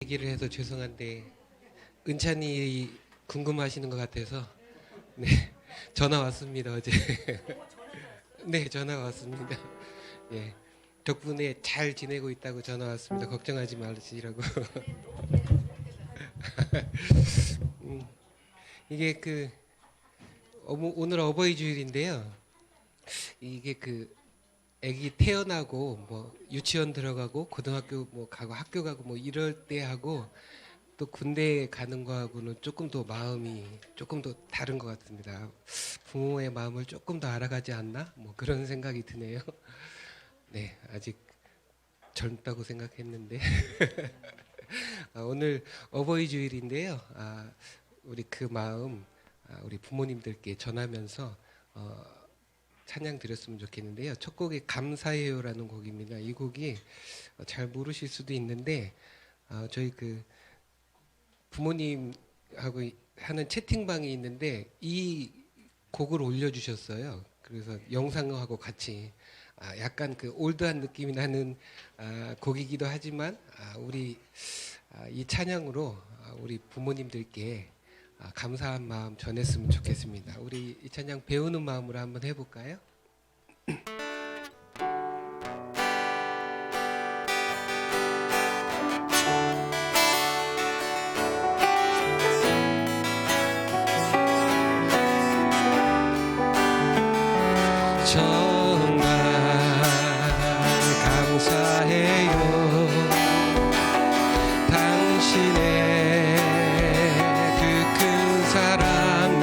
얘기를 해서 죄송한데 은찬이 궁금하시는 것 같아서 네 전화 왔습니다 어제. 네 전화 왔습니다. 예 덕분에 잘 지내고 있다고 전화 왔습니다. 걱정하지 마시라고. 이게 그 오늘 어버이 주일인데요. 이게 그 아기 태어나고 뭐 유치원 들어가고 고등학교 뭐 가고 학교 가고 뭐 이럴 때 하고 또 군대 가는 거하고는 조금 더 마음이 조금 더 다른 것 같습니다. 부모의 마음을 조금 더 알아가지 않나 뭐 그런 생각이 드네요. 네 아직 젊다고 생각했는데 오늘 어버이 주일인데요. 우리 그 마음 우리 부모님들께 전하면서 찬양 드렸으면 좋겠는데요. 첫 곡이 감사해요라는 곡입니다. 이 곡이 잘 모르실 수도 있는데 저희 그 부모님하고 하는 채팅방이 있는데 이 곡을 올려주셨어요. 그래서 영상하고 같이 약간 그 올드한 느낌이 나는 곡이기도 하지만 우리 이 찬양으로 우리 부모님들께 감사한 마음 전했으면 좋겠습니다. 우리 이 찬양 배우는 마음으로 한번 해볼까요? 정말 감사해요. 당신의 그 큰 사랑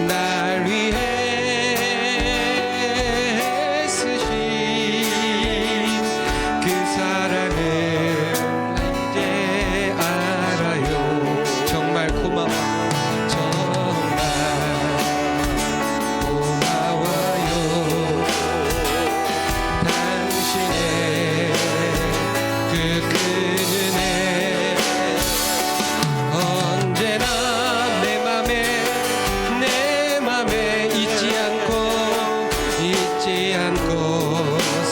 날 위해 쓰신 그 사랑을 이제 알아요. 정말 고마워. 정말 고마워요. 당신의 그 큰 은혜 언제나 내 맘에 잊지 않고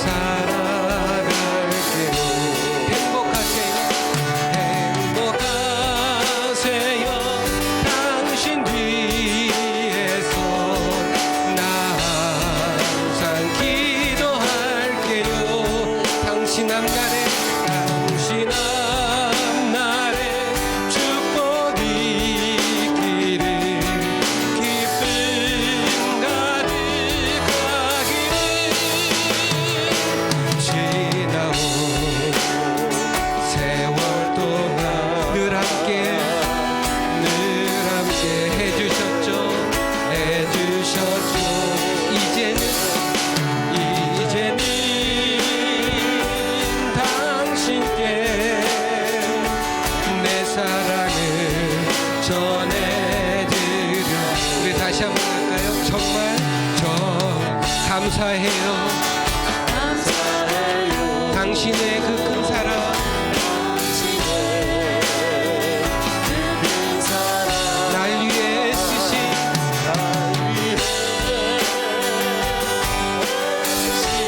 살아갈게요. 행복하세요. 당신 뒤에서 나 항상 기도할게요. 당신 앞날에 축복이 있기를 기쁨 가득하기를 지나온 세월 동안 늘 함께 해주셨죠. 이제는 당신께 내 사랑을 전해드려. 우리 다시 한번 할까요? 정말 감사해요. 당신의 그 큰 사랑 날 위해 쓰신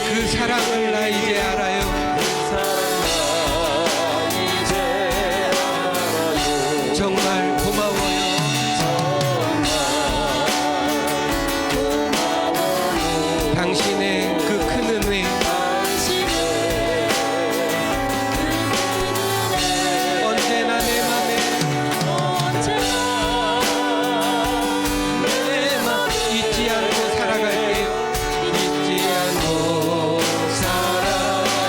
그 사랑을 나 이제 알아요. 정말 고마워요. 당신의 그 큰 은혜 언제나 내 맘에 잊지 않고 살아갈게요. 잊지 않고 살아갈게요.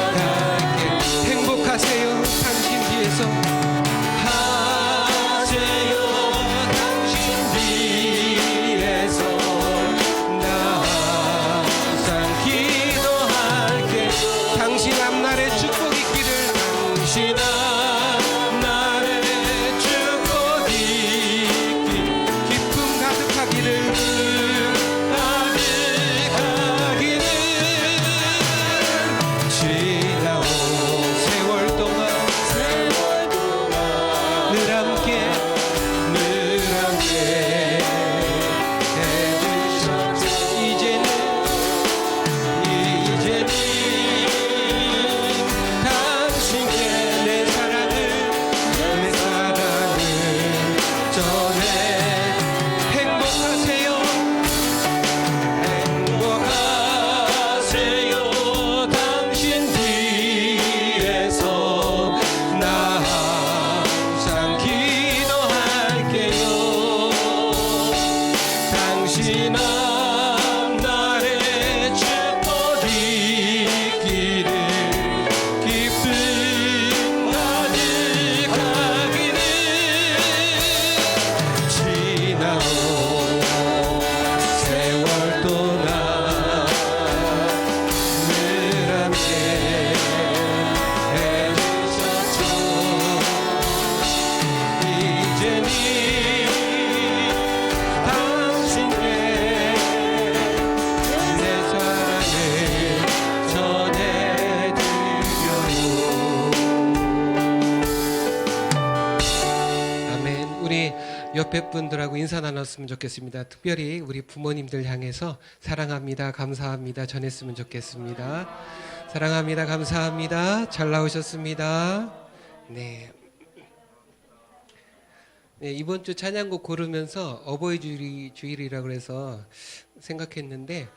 옆에 분들하고 인사 나눴으면 좋겠습니다. 특별히 우리 부모님들 향해서 사랑합니다, 감사합니다 전했으면 좋겠습니다. 사랑합니다, 감사합니다. 잘 나오셨습니다. 네. 네, 이번 주 찬양곡 고르면서 어버이 주일이라고 해서 생각했는데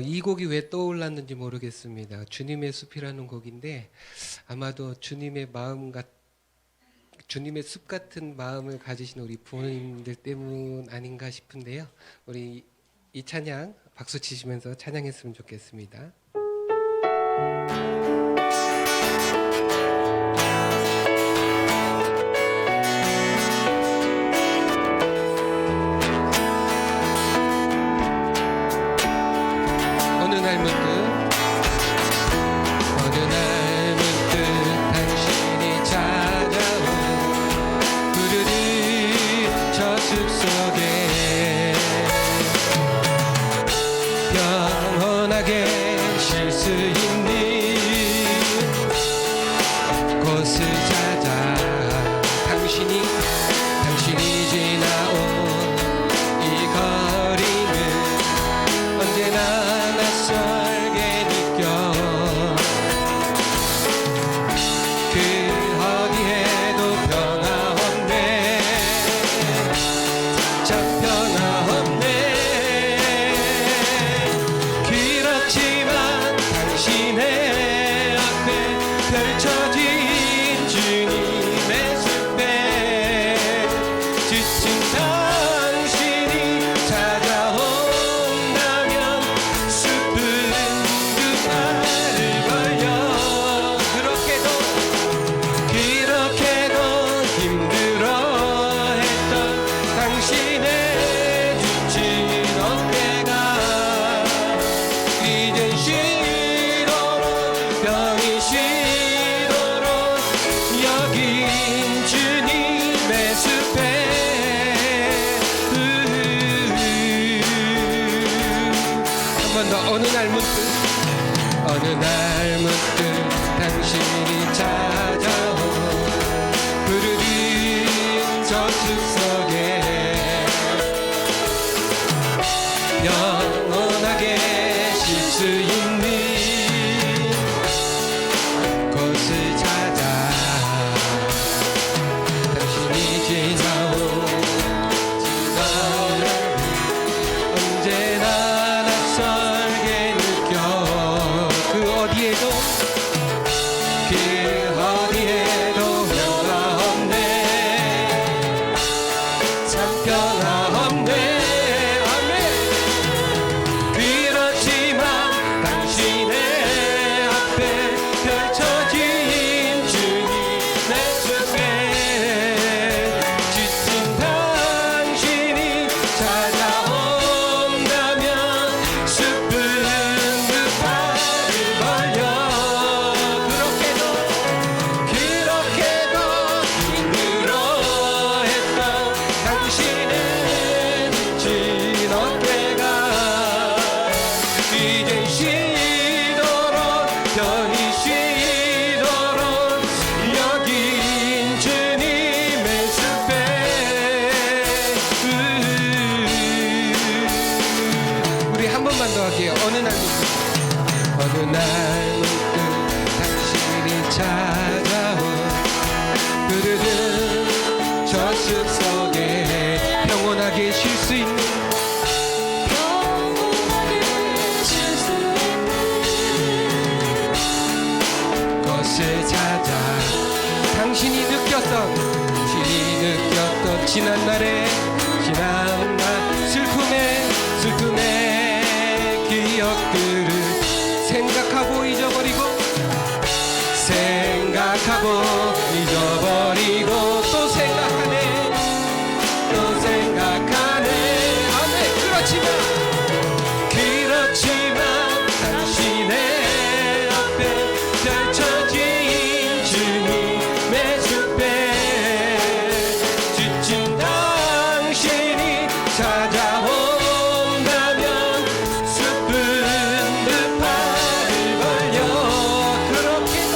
이 곡이 왜 떠올랐는지 모르겠습니다. 주님의 숲이라는 곡인데 아마도 주님의 숲 같은 마음을 가지신 우리 부모님들 때문 아닌가 싶은데요. 우리 이 찬양 박수 치시면서 찬양했으면 좋겠습니다. 어느 날 문득 당신이 찾아온 푸르른 저 숲속에 영원하게 쉴 수 있는 곳을 찾아 당신이 지나온 이 거리는 언제나 낯설게 느껴 그 어디에도 변화 없네 참 변화 없네 그렇지만 당신의 앞에 펼쳐진 주님의 숲에 지친 당신이 찾아온다면 숲은 그 발을 벌려 그렇게도 힘들어했던 당신의 지친 어깨가 이젠 쉬도록 병이 쉬도록 여긴 주님의 숲에 한 번 더 어느 날 문득 당신이 찾아온 푸르른 저 숲속에 영원하게 쉴 수 있는 곳을 찾아 당신이 지나온 언제나 낯설게 느껴 그 어디에도 변화 없네 참 변화 없네 아멘 그렇지만 당신의 앞에 펼쳐진 주님의 숲에 지친 당신이 찾아온다면 숲은 그 발을 벌려 그렇게도 힘들어했던 당신의 지친 어깨가 이젠 쉬도록 편히 쉬도록 여긴 주님의 숲에 우리 한 번만 더 할게요. 어느 날 문득 당신이 찾아온 푸르른 저 숲속에 평온하게 쉴 수 있는 곳을 찾아 당신이 느꼈던 지난날 슬픔의 기억들을 생각하고 잊어버리고 또 생각하네 아멘 그렇지만 당신의 앞에 펼쳐진 주님의 숲에 지친 당신이 찾아온다면 숲은 그 발을 벌려 그렇게도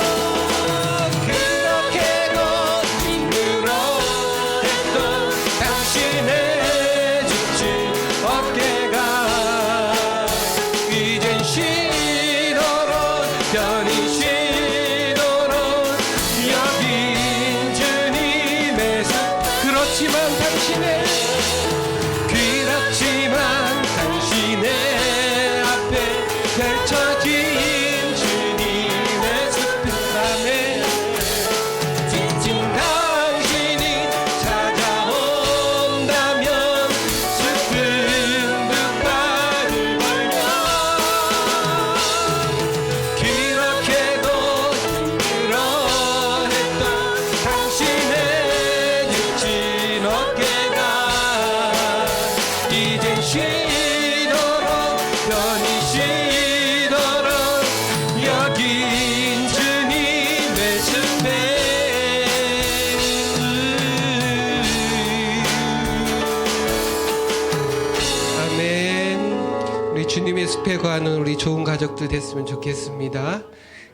집회 거하는 우리 좋은 가족들 됐으면 좋겠습니다.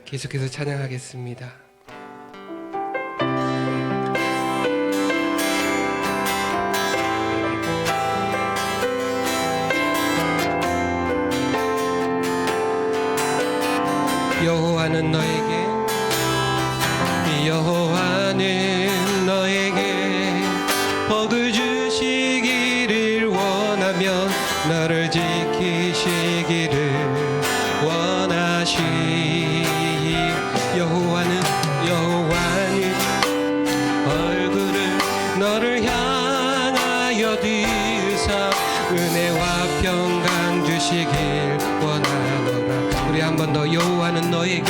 계속해서 찬양하겠습니다. 여호와는 너에게 복을 주시기를 원하며 너를 지키시기를 원하시. 여호와는 얼굴을 너를 향하여 드사 은혜와 평강 주시길 원하노라. 우리 한 번 더. 여호와는 너에게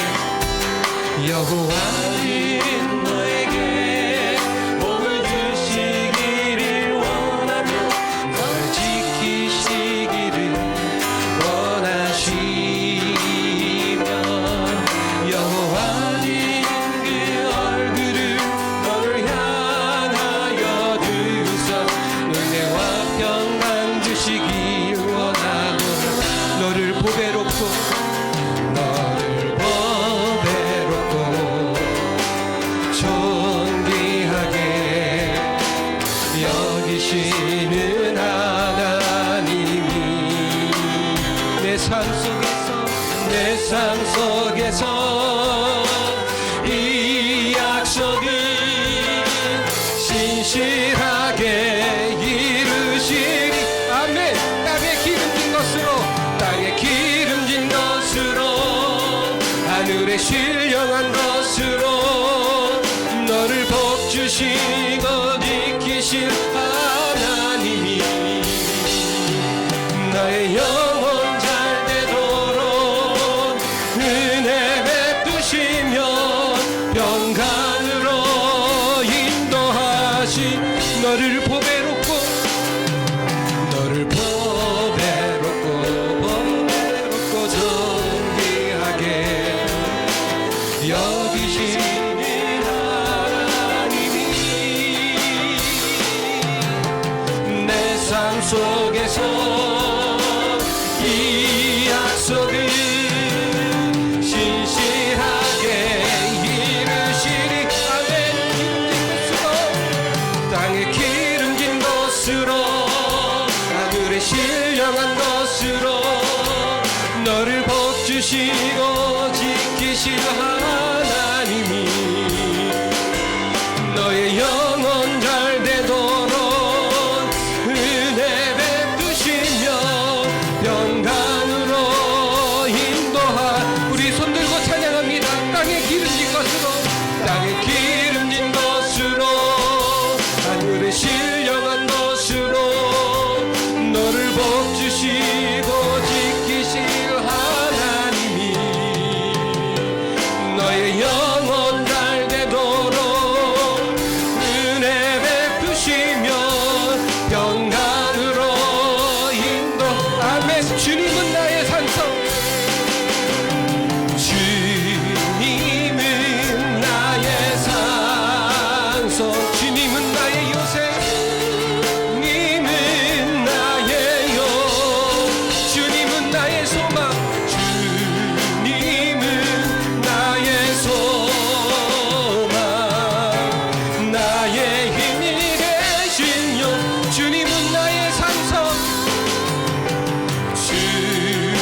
복을 주시기를 원하며 너를 지키시기를 원하시며 여호와는 그 얼굴을 너를 향하여 드사 은혜와 평강 주시길 원하노라. 너를 보배롭고 존귀하게 여기시는 하나님이 내 삶 속에서 이 약속을 신실하게 이루시리. 아멘. 땅에 기름진 것으로 하늘에 신령한 것으로 너를 복주시고 지키실 하나님이 나의 영혼 잘 되도록 은혜 베푸시며 평강으로 인도하시. 너를 보배롭고 존귀하게 여기시는 삶 속에서 이 약속을 신실하게 이루시리. 아멘. 땅에 기름진 것으로 하늘에 신령한 것으로 너를 복주시고 지키실 하나님이 너의 영혼 잘 되도록 평강으로 인도하. 우리 손들고 찬양합니다. 땅에 기름진 것으로 하늘에 신령한 것으로 너를 복주시고 지키실 하나님이 너의 영혼 잘 되도록 은혜 베푸시며 평강으로 주님은 나의 산성, 주님은 나의 산성, 주님은 나의 요새, 주님은 나의 소망, 주님은 나의 소망, 나의 힘이 되신 영, 주님은 나의 산성,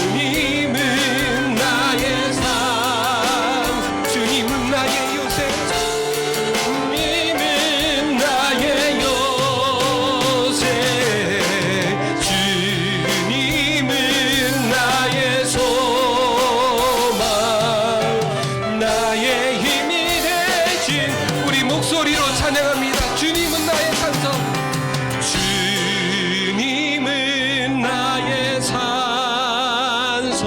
주님은 나의 삶, 주님은 나의 요새, 주님은 나의 요새, 주님은 나의 소망, 나의 힘이 되신. 우리 목소리로 찬양합니다. 주님은 나의 산성, 주님은 나의 산성,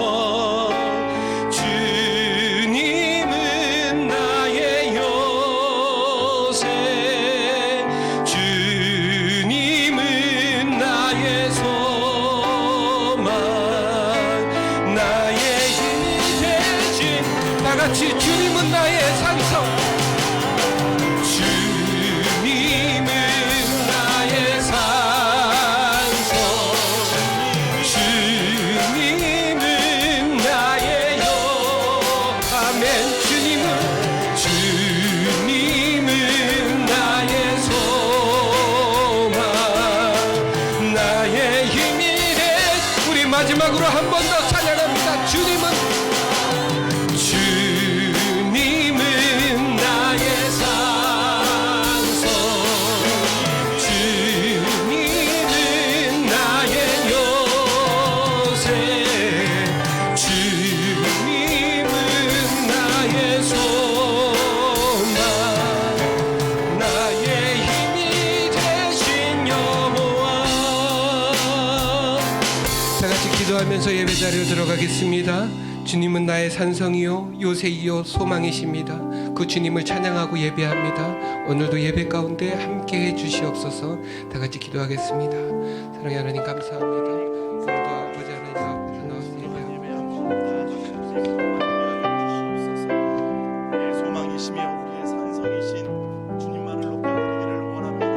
주님은 나의 요새, 주님은 나의 소망, 나의 힘이 되신. 다같이 주님은 나의 산성, 주님은 나의 산성, 주님은 기도하면서 예배 자리로 들어가겠습니다. 주님은 나의 산성이요 요새이요 소망이십니다. 그 주님을 찬양하고 예배합니다. 오늘도 예배 가운데 함께해 주시옵소서. 다 같이 기도하겠습니다. 사랑의 하나님 감사합니다. 오늘도 아버지 하나님 앞에서 나와서 예배합니다. 우리의 소망이시며 우리의 산성이신 주님만을 높여드리기를 원합니다.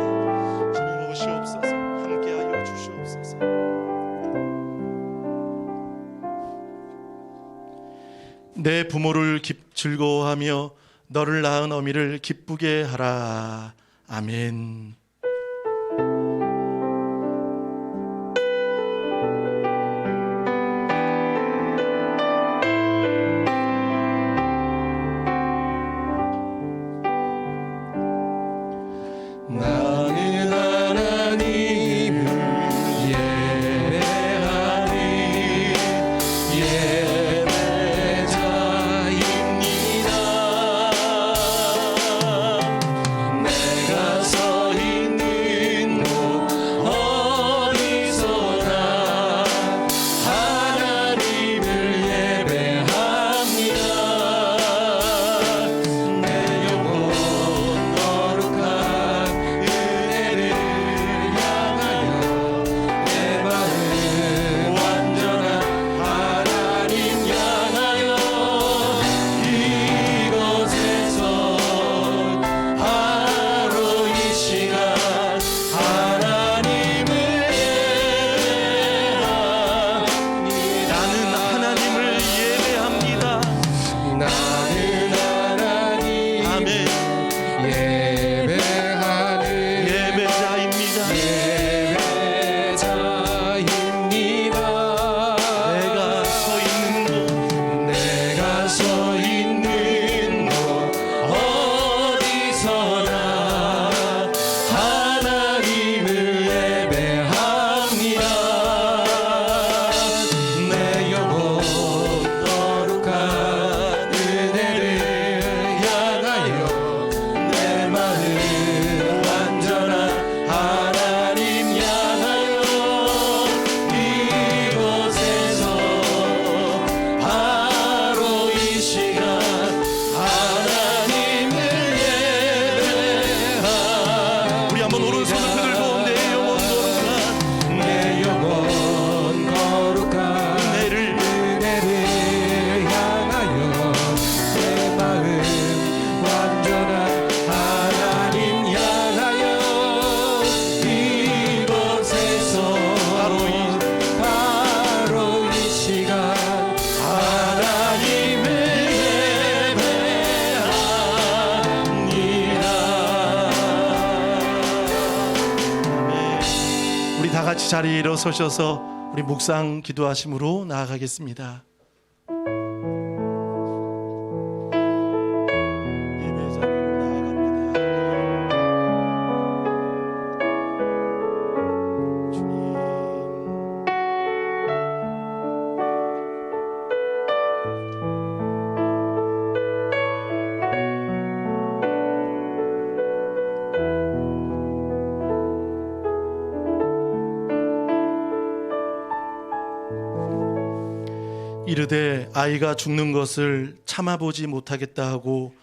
주님 오시옵소서. 함께하여 주시옵소서. 내 부모를 즐거워하며 너를 낳은 어미를 기쁘게 하라. 아멘. 나는 하나님을 예배하니 예배자입니다. 내가 서 있는 곳 어디서나 하나님을 예배합니다. 내 영혼 거룩한 은혜를 향하여 내 마음 완전한 하나님 향하여 이곳에서 바로 이 시간 하나님을 예배하니 나는 하나님을 예배합니다. 나는 하나님 아멘. 예배하는 예배자입니다. 예배자입니다. 내가 서 있는 곳 내가 서 있는 곳 어디서나 하나님을 예배합니다. 내 영혼 거룩한 은혜를 향하여 내 마음 완전한 하나님 향하여 이곳에서 바로 이 시간 하나님을 예배하 우리 한번 오른손을 들고 내 영혼 거룩한 내 영혼 거룩한 은혜를 향하여 내 마음 완전한 하나님 향하여 이곳에서 바로 이 시간 하나님을 예배합니다. 우리 다 같이 자리에 일어서셔서 우리 묵상 기도하심으로 나아가겠습니다. 예배 자리로 나아갑니다. 주님. 이르되 아이가 죽는 것을 참아보지 못하겠다 하고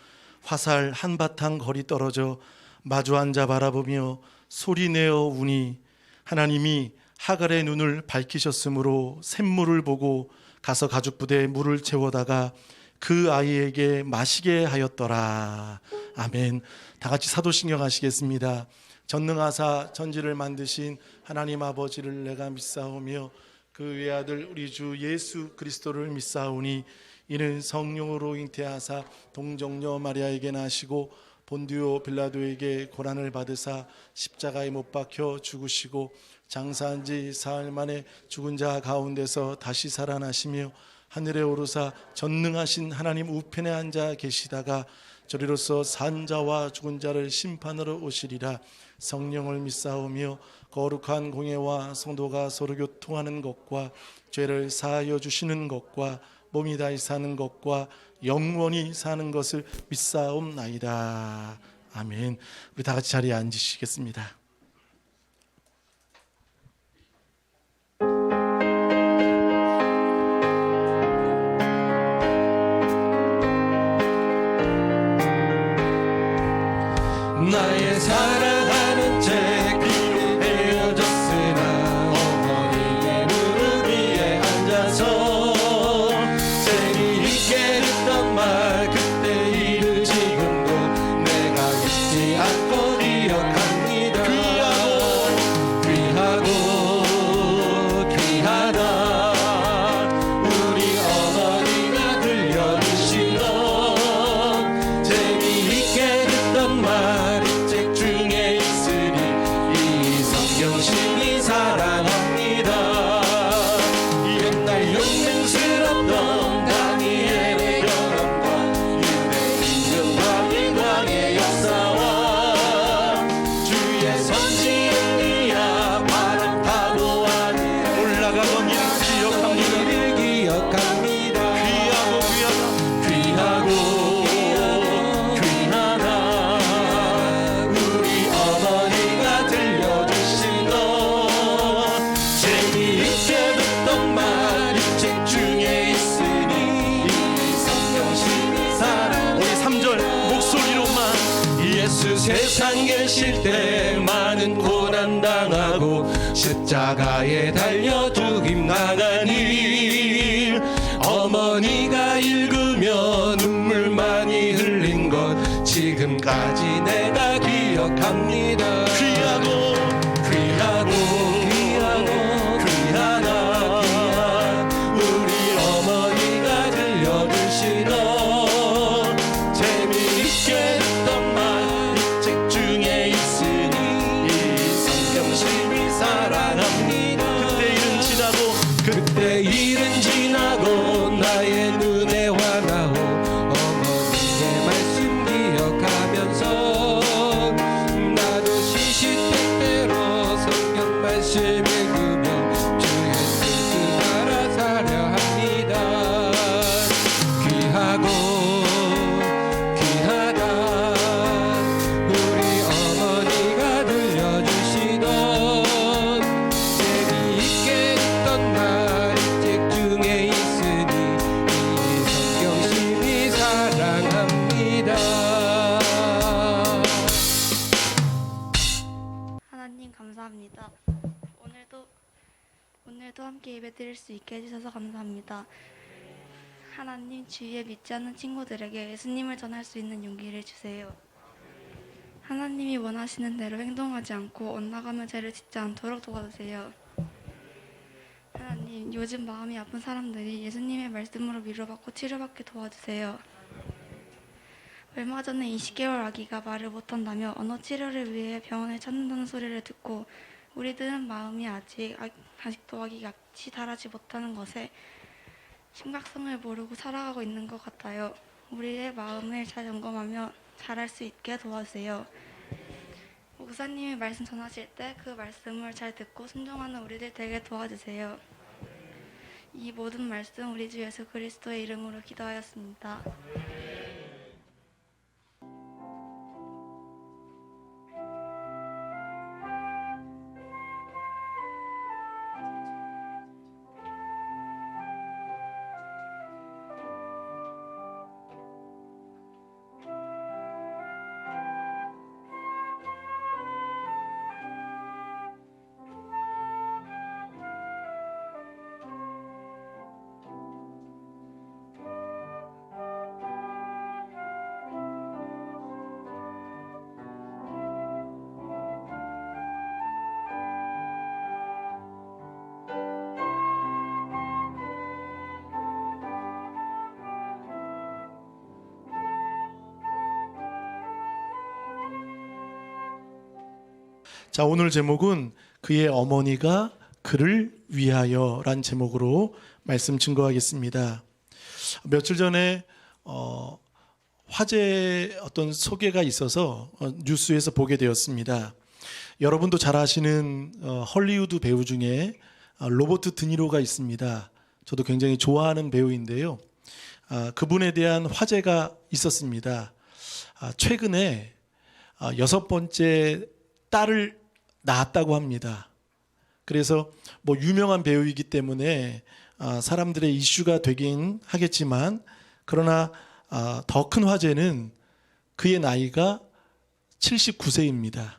화살 한바탕 거리 떨어져 마주 앉아 바라보며 소리내어 우니 하나님이 하갈의 눈을 밝히셨으므로 샘물을 보고 가서 가죽부대에 물을 채워다가 그 아이에게 마시게 하였더라. 아멘. 다 같이 사도신경 하시겠습니다. 전능하사 천지를 만드신 하나님 아버지를 내가 믿사오며 그 외아들 우리 주 예수 그리스도를 믿사오니 이는 성령으로 잉태하사 동정녀 마리아에게 나시고 본디오 빌라도에게 고난을 받으사 십자가에 못 박혀 죽으시고 장사한 지 사흘 만에 죽은 자 가운데서 다시 살아나시며 하늘에 오르사 전능하신 하나님 우편에 앉아 계시다가 저리로서 산 자와 죽은 자를 심판하러 오시리라. 성령을 믿사오며 거룩한 공예와 성도가 서로 교통하는 것과 죄를 사하여 주시는 것과 몸이 다시 사는 것과 영원히 사는 것을 믿사옵나이다. 아멘. 우리 다 같이 자리에 앉으시겠습니다. 나의 사랑하는 제 그리 헤어졌으나 어머니의 무릎 위에 앉아서 재미있게 듣던 말 그때 일을 지금도 내가 잊지 않고 기억합니다. 귀하고 귀하다 우리 어머니가 들려주시던 재미있게 듣던 말이 책 중에 있으니 이 성경심이 사랑합니다. 옛날 용맹스럽던 다니엘의 경험과 유대 임금 왕의 역사와 주의 선지 엘리야 바람 타고 하늘 올라가던 일 기억합니다. 일을 기억합니다. 귀하고 귀하고 귀하다 우리 어머니가 들려주시던 재미있게 듣던 말이 책 중에 있으니 이 성경심이 사랑 우리 3절 목소리로만 예수 세상 계실 때 많은 고난 당하고 십자가에 달려 죽임 당한 일 어머니가 읽으며 눈물 많이 흘린 것 지금까지 내가 기억합니다. 귀하고 귀하고 귀하다 우리 어머니가 들려주시던 재미있게 듣던 말 책 중에 있으니 이 성경심이 사랑합니다. 그때 일은 지나고 나의 눈에 환하오 어머니의 말씀 기억하면서 나도 시시때때로 성경 말씀 읽으며 주의 뜻을 따라 살려 합니다. 귀하고 귀하다 우리 어머니가 들려주시던 재미있게 듣던 말이 책 중에 있으니 이 성경심이 사랑합니다. 하나님 감사합니다. 오늘도 함께 예배드릴 수 있게 해주셔서 감사합니다. 하나님 주위에 믿지 않는 친구들에게 예수님을 전할 수 있는 용기를 주세요. 하나님이 원하시는 대로 행동하지 않고 엇나가며 죄를 짓지 않도록 도와주세요. 하나님 요즘 마음이 아픈 사람들이 예수님의 말씀으로 위로받고 치료받게 도와주세요. 얼마 전에 20개월 아기가 말을 못한다며 언어 치료를 위해 병원을 찾는다는 소리를 듣고 우리들은 마음이 아직도 아기가 같이 자라지 못하는 것에 심각성을 모르고 살아가고 있는 것 같아요. 우리의 마음을 잘 점검하며 잘할 수 있게 도와주세요. 목사님이 말씀 전하실 때 그 말씀을 잘 듣고 순종하는 우리들 되게 도와주세요. 이 모든 말씀 우리 주 예수 그리스도의 이름으로 기도하였습니다. 자, 오늘 제목은 그의 어머니가 그를 위하여란 제목으로 말씀 증거하겠습니다. 며칠 전에 화제 어떤 소개가 있어서 뉴스에서 보게 되었습니다. 여러분도 잘 아시는 헐리우드 배우 중에 로버트 드니로가 있습니다. 저도 굉장히 좋아하는 배우인데요. 그분에 대한 화제가 있었습니다. 최근에 6번째 딸을 낳았다고 합니다. 그래서 뭐 유명한 배우이기 때문에 사람들의 이슈가 되긴 하겠지만, 그러나 더 큰 화제는 그의 나이가 79세입니다.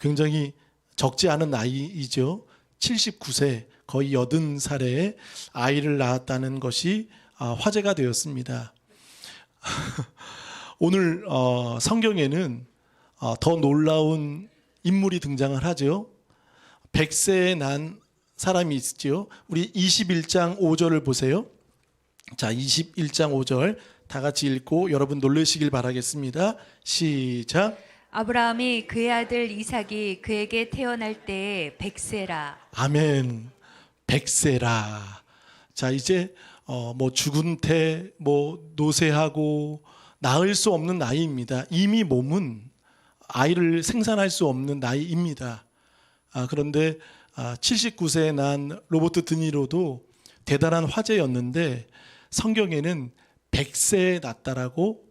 굉장히 적지 않은 나이이죠. 79세, 거의 80살에 아이를 낳았다는 것이 화제가 되었습니다. 오늘 성경에는 더 놀라운 인물이 등장을 하죠. 100세에 난 사람이 있죠. 우리 21장 5절을 보세요. 자, 21장 5절 다 같이 읽고 여러분 놀라시길 바라겠습니다. 시작. 아브라함이 그의 아들 이삭이 그에게 태어날 때에 100세라. 아멘. 100세라. 자, 이제 뭐 죽은 태, 뭐 노쇠하고 낳을 수 없는 나이입니다. 이미 몸은 아이를 생산할 수 없는 나이입니다. 그런데 79세에 난 로버트 드니로도 대단한 화제였는데 성경에는 100세에 낳았다라고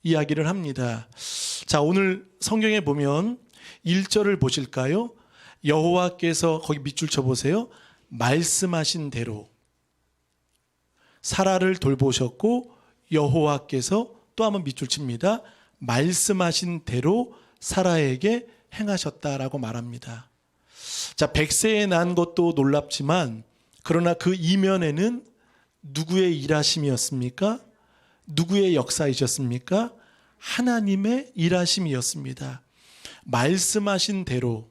이야기를 합니다. 자, 오늘 성경에 보면 1절을 보실까요? 여호와께서, 거기 밑줄 쳐보세요. 말씀하신 대로 사라를 돌보셨고 여호와께서 또 한번 밑줄 칩니다. 말씀하신 대로 사라에게 행하셨다라고 말합니다. 자, 100세에 난 것도 놀랍지만 그러나 그 이면에는 누구의 일하심이었습니까? 누구의 역사이셨습니까? 하나님의 일하심이었습니다. 말씀하신 대로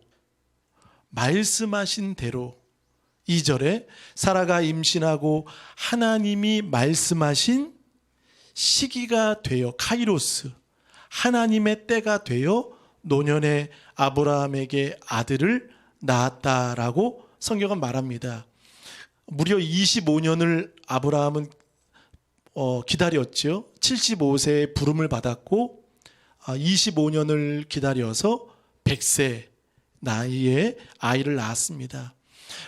2절에 사라가 임신하고 하나님이 말씀하신 시기가 되어 카이로스, 하나님의 때가 되어 노년의 아브라함에게 아들을 낳았다라고 성경은 말합니다. 무려 25년을 아브라함은 기다렸죠. 75세에 부름을 받았고 25년을 기다려서 100세 나이에 아이를 낳았습니다.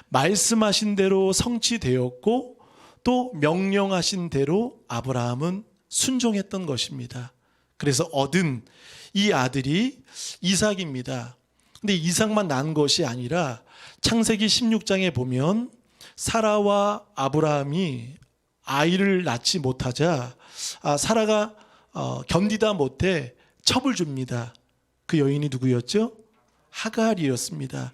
말씀하신 대로 성취되었고 또 명령하신 대로 아브라함은 순종했던 것입니다. 그래서 얻은 이 아들이 이삭입니다. 근데 이삭만 낳은 것이 아니라 창세기 16장에 보면 사라와 아브라함이 아이를 낳지 못하자 사라가 견디다 못해 첩을 줍니다. 그 여인이 누구였죠? 하갈이었습니다.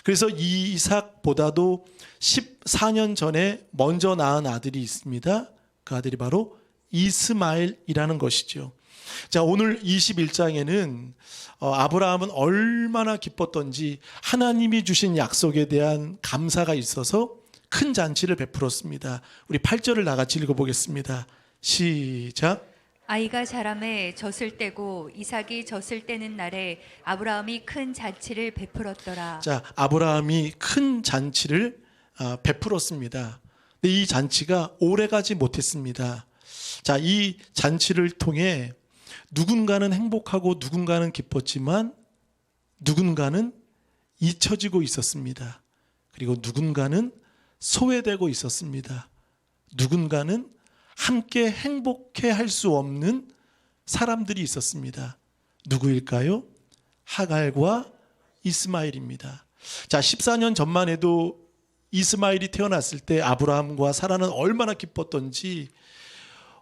그래서 이삭보다도 14년 전에 먼저 낳은 아들이 있습니다. 그 아들이 바로 이스마엘이라는 것이죠. 자, 오늘 21장에는 아브라함은 얼마나 기뻤던지 하나님이 주신 약속에 대한 감사가 있어서 큰 잔치를 베풀었습니다. 우리 8절을 나같이 읽어보겠습니다. 시작. 아이가 자라매 젖을 떼고 이삭이 젖을 떼는 날에 아브라함이 큰 잔치를 베풀었더라. 자, 아브라함이 큰 잔치를 베풀었습니다. 근데 이 잔치가 오래가지 못했습니다. 자, 이 잔치를 통해 누군가는 행복하고 누군가는 기뻤지만 누군가는 잊혀지고 있었습니다. 그리고 누군가는 소외되고 있었습니다. 누군가는 함께 행복해 할 수 없는 사람들이 있었습니다. 누구일까요? 하갈과 이스마엘입니다. 자, 14년 전만 해도 이스마엘이 태어났을 때 아브라함과 사라는 얼마나 기뻤던지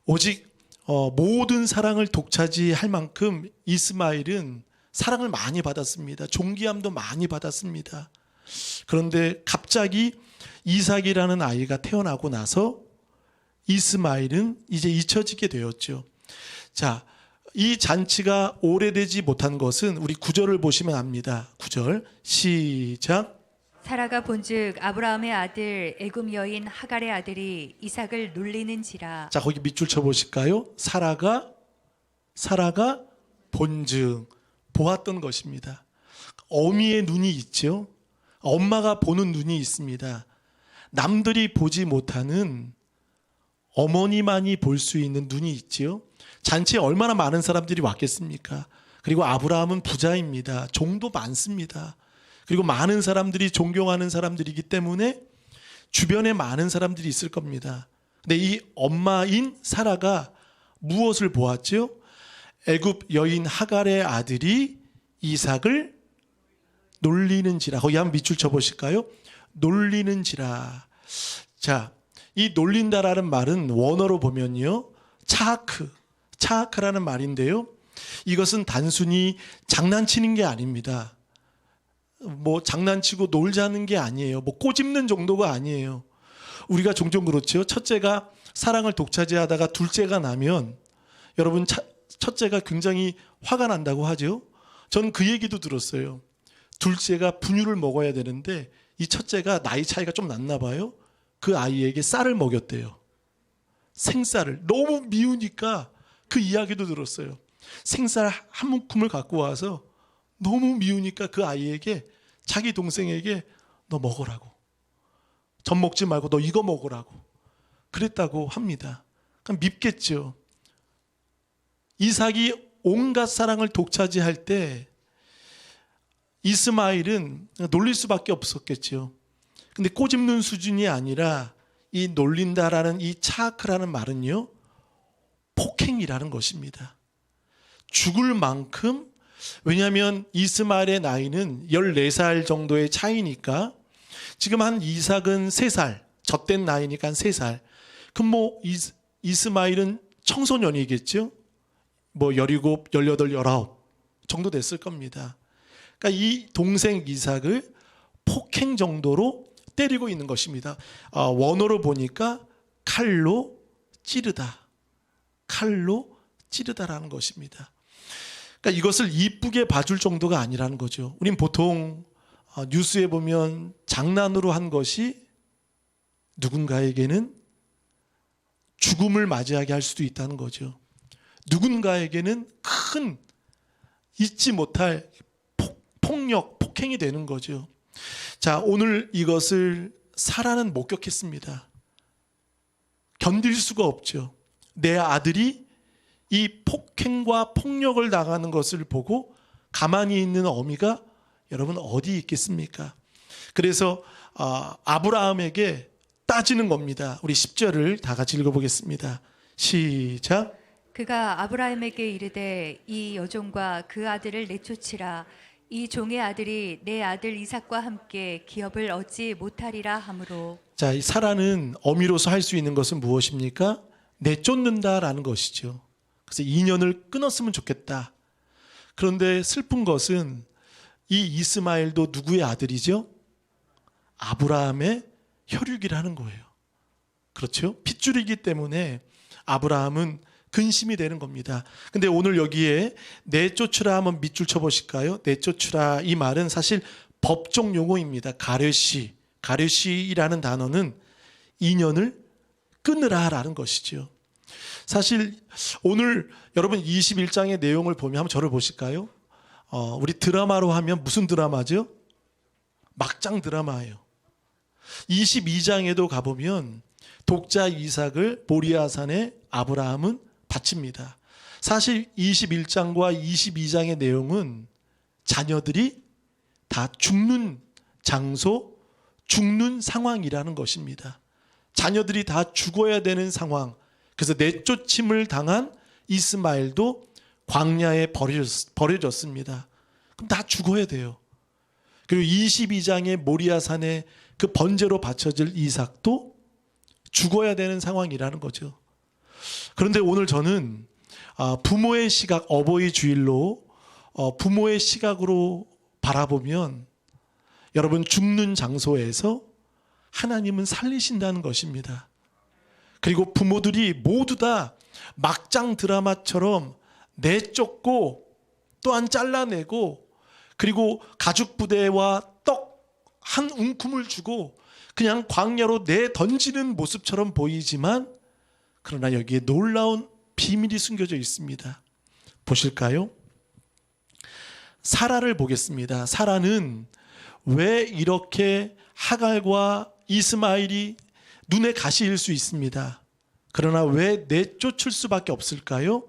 오직 모든 사랑을 독차지할 만큼 이스마엘은 사랑을 많이 받았습니다. 존귀함도 많이 받았습니다. 그런데 갑자기 이삭이라는 아이가 태어나고 나서 이스마엘은 이제 잊혀지게 되었죠. 자, 이 잔치가 오래되지 못한 것은 우리 9절을 보시면 압니다. 9절 시작. 사라가 본즉 아브라함의 아들 애굽 여인 하갈의 아들이 이삭을 놀리는지라. 자, 거기 밑줄 쳐 보실까요? 사라가 본즉 보았던 것입니다. 어미의 눈이 있죠. 엄마가 보는 눈이 있습니다. 남들이 보지 못하는 어머니만이 볼 수 있는 눈이 있지요. 잔치에 얼마나 많은 사람들이 왔겠습니까? 그리고 아브라함은 부자입니다. 종도 많습니다. 그리고 많은 사람들이 존경하는 사람들이기 때문에 주변에 많은 사람들이 있을 겁니다. 근데 이 엄마인 사라가 무엇을 보았죠? 애굽 여인 하갈의 아들이 이삭을 놀리는지라. 거기 한번 밑줄 쳐보실까요? 놀리는지라. 자, 이 놀린다라는 말은 원어로 보면요, 차하크라는 말인데요. 이것은 단순히 장난치는 게 아닙니다. 뭐 장난치고 놀자는 게 아니에요. 뭐 꼬집는 정도가 아니에요. 우리가 종종 그렇죠. 첫째가 사랑을 독차지하다가 둘째가 나면 여러분 첫째가 굉장히 화가 난다고 하죠. 저는 그 얘기도 들었어요. 둘째가 분유를 먹어야 되는데 이 첫째가 나이 차이가 좀 났나 봐요. 그 아이에게 쌀을 먹였대요. 생쌀을. 너무 미우니까 그 이야기도 들었어요. 생쌀 한 움큼을 갖고 와서 너무 미우니까 그 아이에게, 자기 동생에게 너 먹으라고. 전 먹지 말고 너 이거 먹으라고 그랬다고 합니다. 그럼 밉겠죠. 이삭이 온갖 사랑을 독차지할 때 이스마엘은 놀릴 수밖에 없었겠죠. 근데 꼬집는 수준이 아니라 이 놀린다라는 이 차크라는 말은요, 폭행이라는 것입니다. 죽을 만큼, 왜냐하면 이스마엘의 나이는 14살 정도의 차이니까, 지금 한 이삭은 3살, 젖된 나이니까 한 3살. 그럼 뭐 이스마엘은 청소년이겠죠? 뭐 17, 18, 19 정도 됐을 겁니다. 그러니까 이 동생 이삭을 폭행 정도로 때리고 있는 것입니다. 원어로 보니까 칼로 찌르다. 칼로 찌르다라는 것입니다. 그러니까 이것을 이쁘게 봐줄 정도가 아니라는 거죠. 우린 보통 뉴스에 보면 장난으로 한 것이 누군가에게는 죽음을 맞이하게 할 수도 있다는 거죠. 누군가에게는 큰 잊지 못할 폭력, 폭행이 되는 거죠. 자, 오늘 이것을 사라는 목격했습니다. 견딜 수가 없죠. 내 아들이 이 폭행과 폭력을 당하는 것을 보고 가만히 있는 어미가 여러분 어디 있겠습니까? 그래서 아브라함에게 따지는 겁니다. 우리 10절을 다 같이 읽어보겠습니다. 시작. 그가 아브라함에게 이르되 이 여종과 그 아들을 내쫓으라. 이 종의 아들이 내 아들 이삭과 함께 기업을 얻지 못하리라 하므로. 자, 이 사라는 어미로서 할 수 있는 것은 무엇입니까? 내쫓는다라는 것이죠. 그래서 인연을 끊었으면 좋겠다. 그런데 슬픈 것은 이 이스마엘도 누구의 아들이죠? 아브라함의 혈육이라는 거예요. 그렇죠? 핏줄이기 때문에 아브라함은 근심이 되는 겁니다. 근데 오늘 여기에 내쫓으라 한번 밑줄 쳐보실까요? 내쫓으라, 이 말은 사실 법정 용어입니다. 가르시. 가르시라는 단어는 인연을 끊으라라는 것이죠. 사실 오늘 여러분 21장의 내용을 보면 한번 저를 보실까요? 우리 드라마로 하면 무슨 드라마죠? 막장 드라마예요. 22장에도 가보면 독자 이삭을 모리아산에 아브라함은 바칩니다. 사실 21장과 22장의 내용은 자녀들이 다 죽는 장소, 죽는 상황이라는 것입니다. 자녀들이 다 죽어야 되는 상황. 그래서 내쫓임을 당한 이스마엘도 광야에 버려졌습니다. 그럼 다 죽어야 돼요. 그리고 22장의 모리아산에 그 번제로 바쳐질 이삭도 죽어야 되는 상황이라는 거죠. 그런데 오늘 저는 부모의 시각, 어버이 주일로 부모의 시각으로 바라보면 여러분 죽는 장소에서 하나님은 살리신다는 것입니다. 그리고 부모들이 모두 다 막장 드라마처럼 내쫓고 또한 잘라내고 그리고 가죽 부대와 떡 한 움큼을 주고 그냥 광야로 내던지는 모습처럼 보이지만 그러나 여기에 놀라운 비밀이 숨겨져 있습니다. 보실까요? 사라를 보겠습니다. 사라는 왜 이렇게 하갈과 이스마엘이 눈에 가시일 수 있습니다. 그러나 왜 내쫓을 수밖에 없을까요?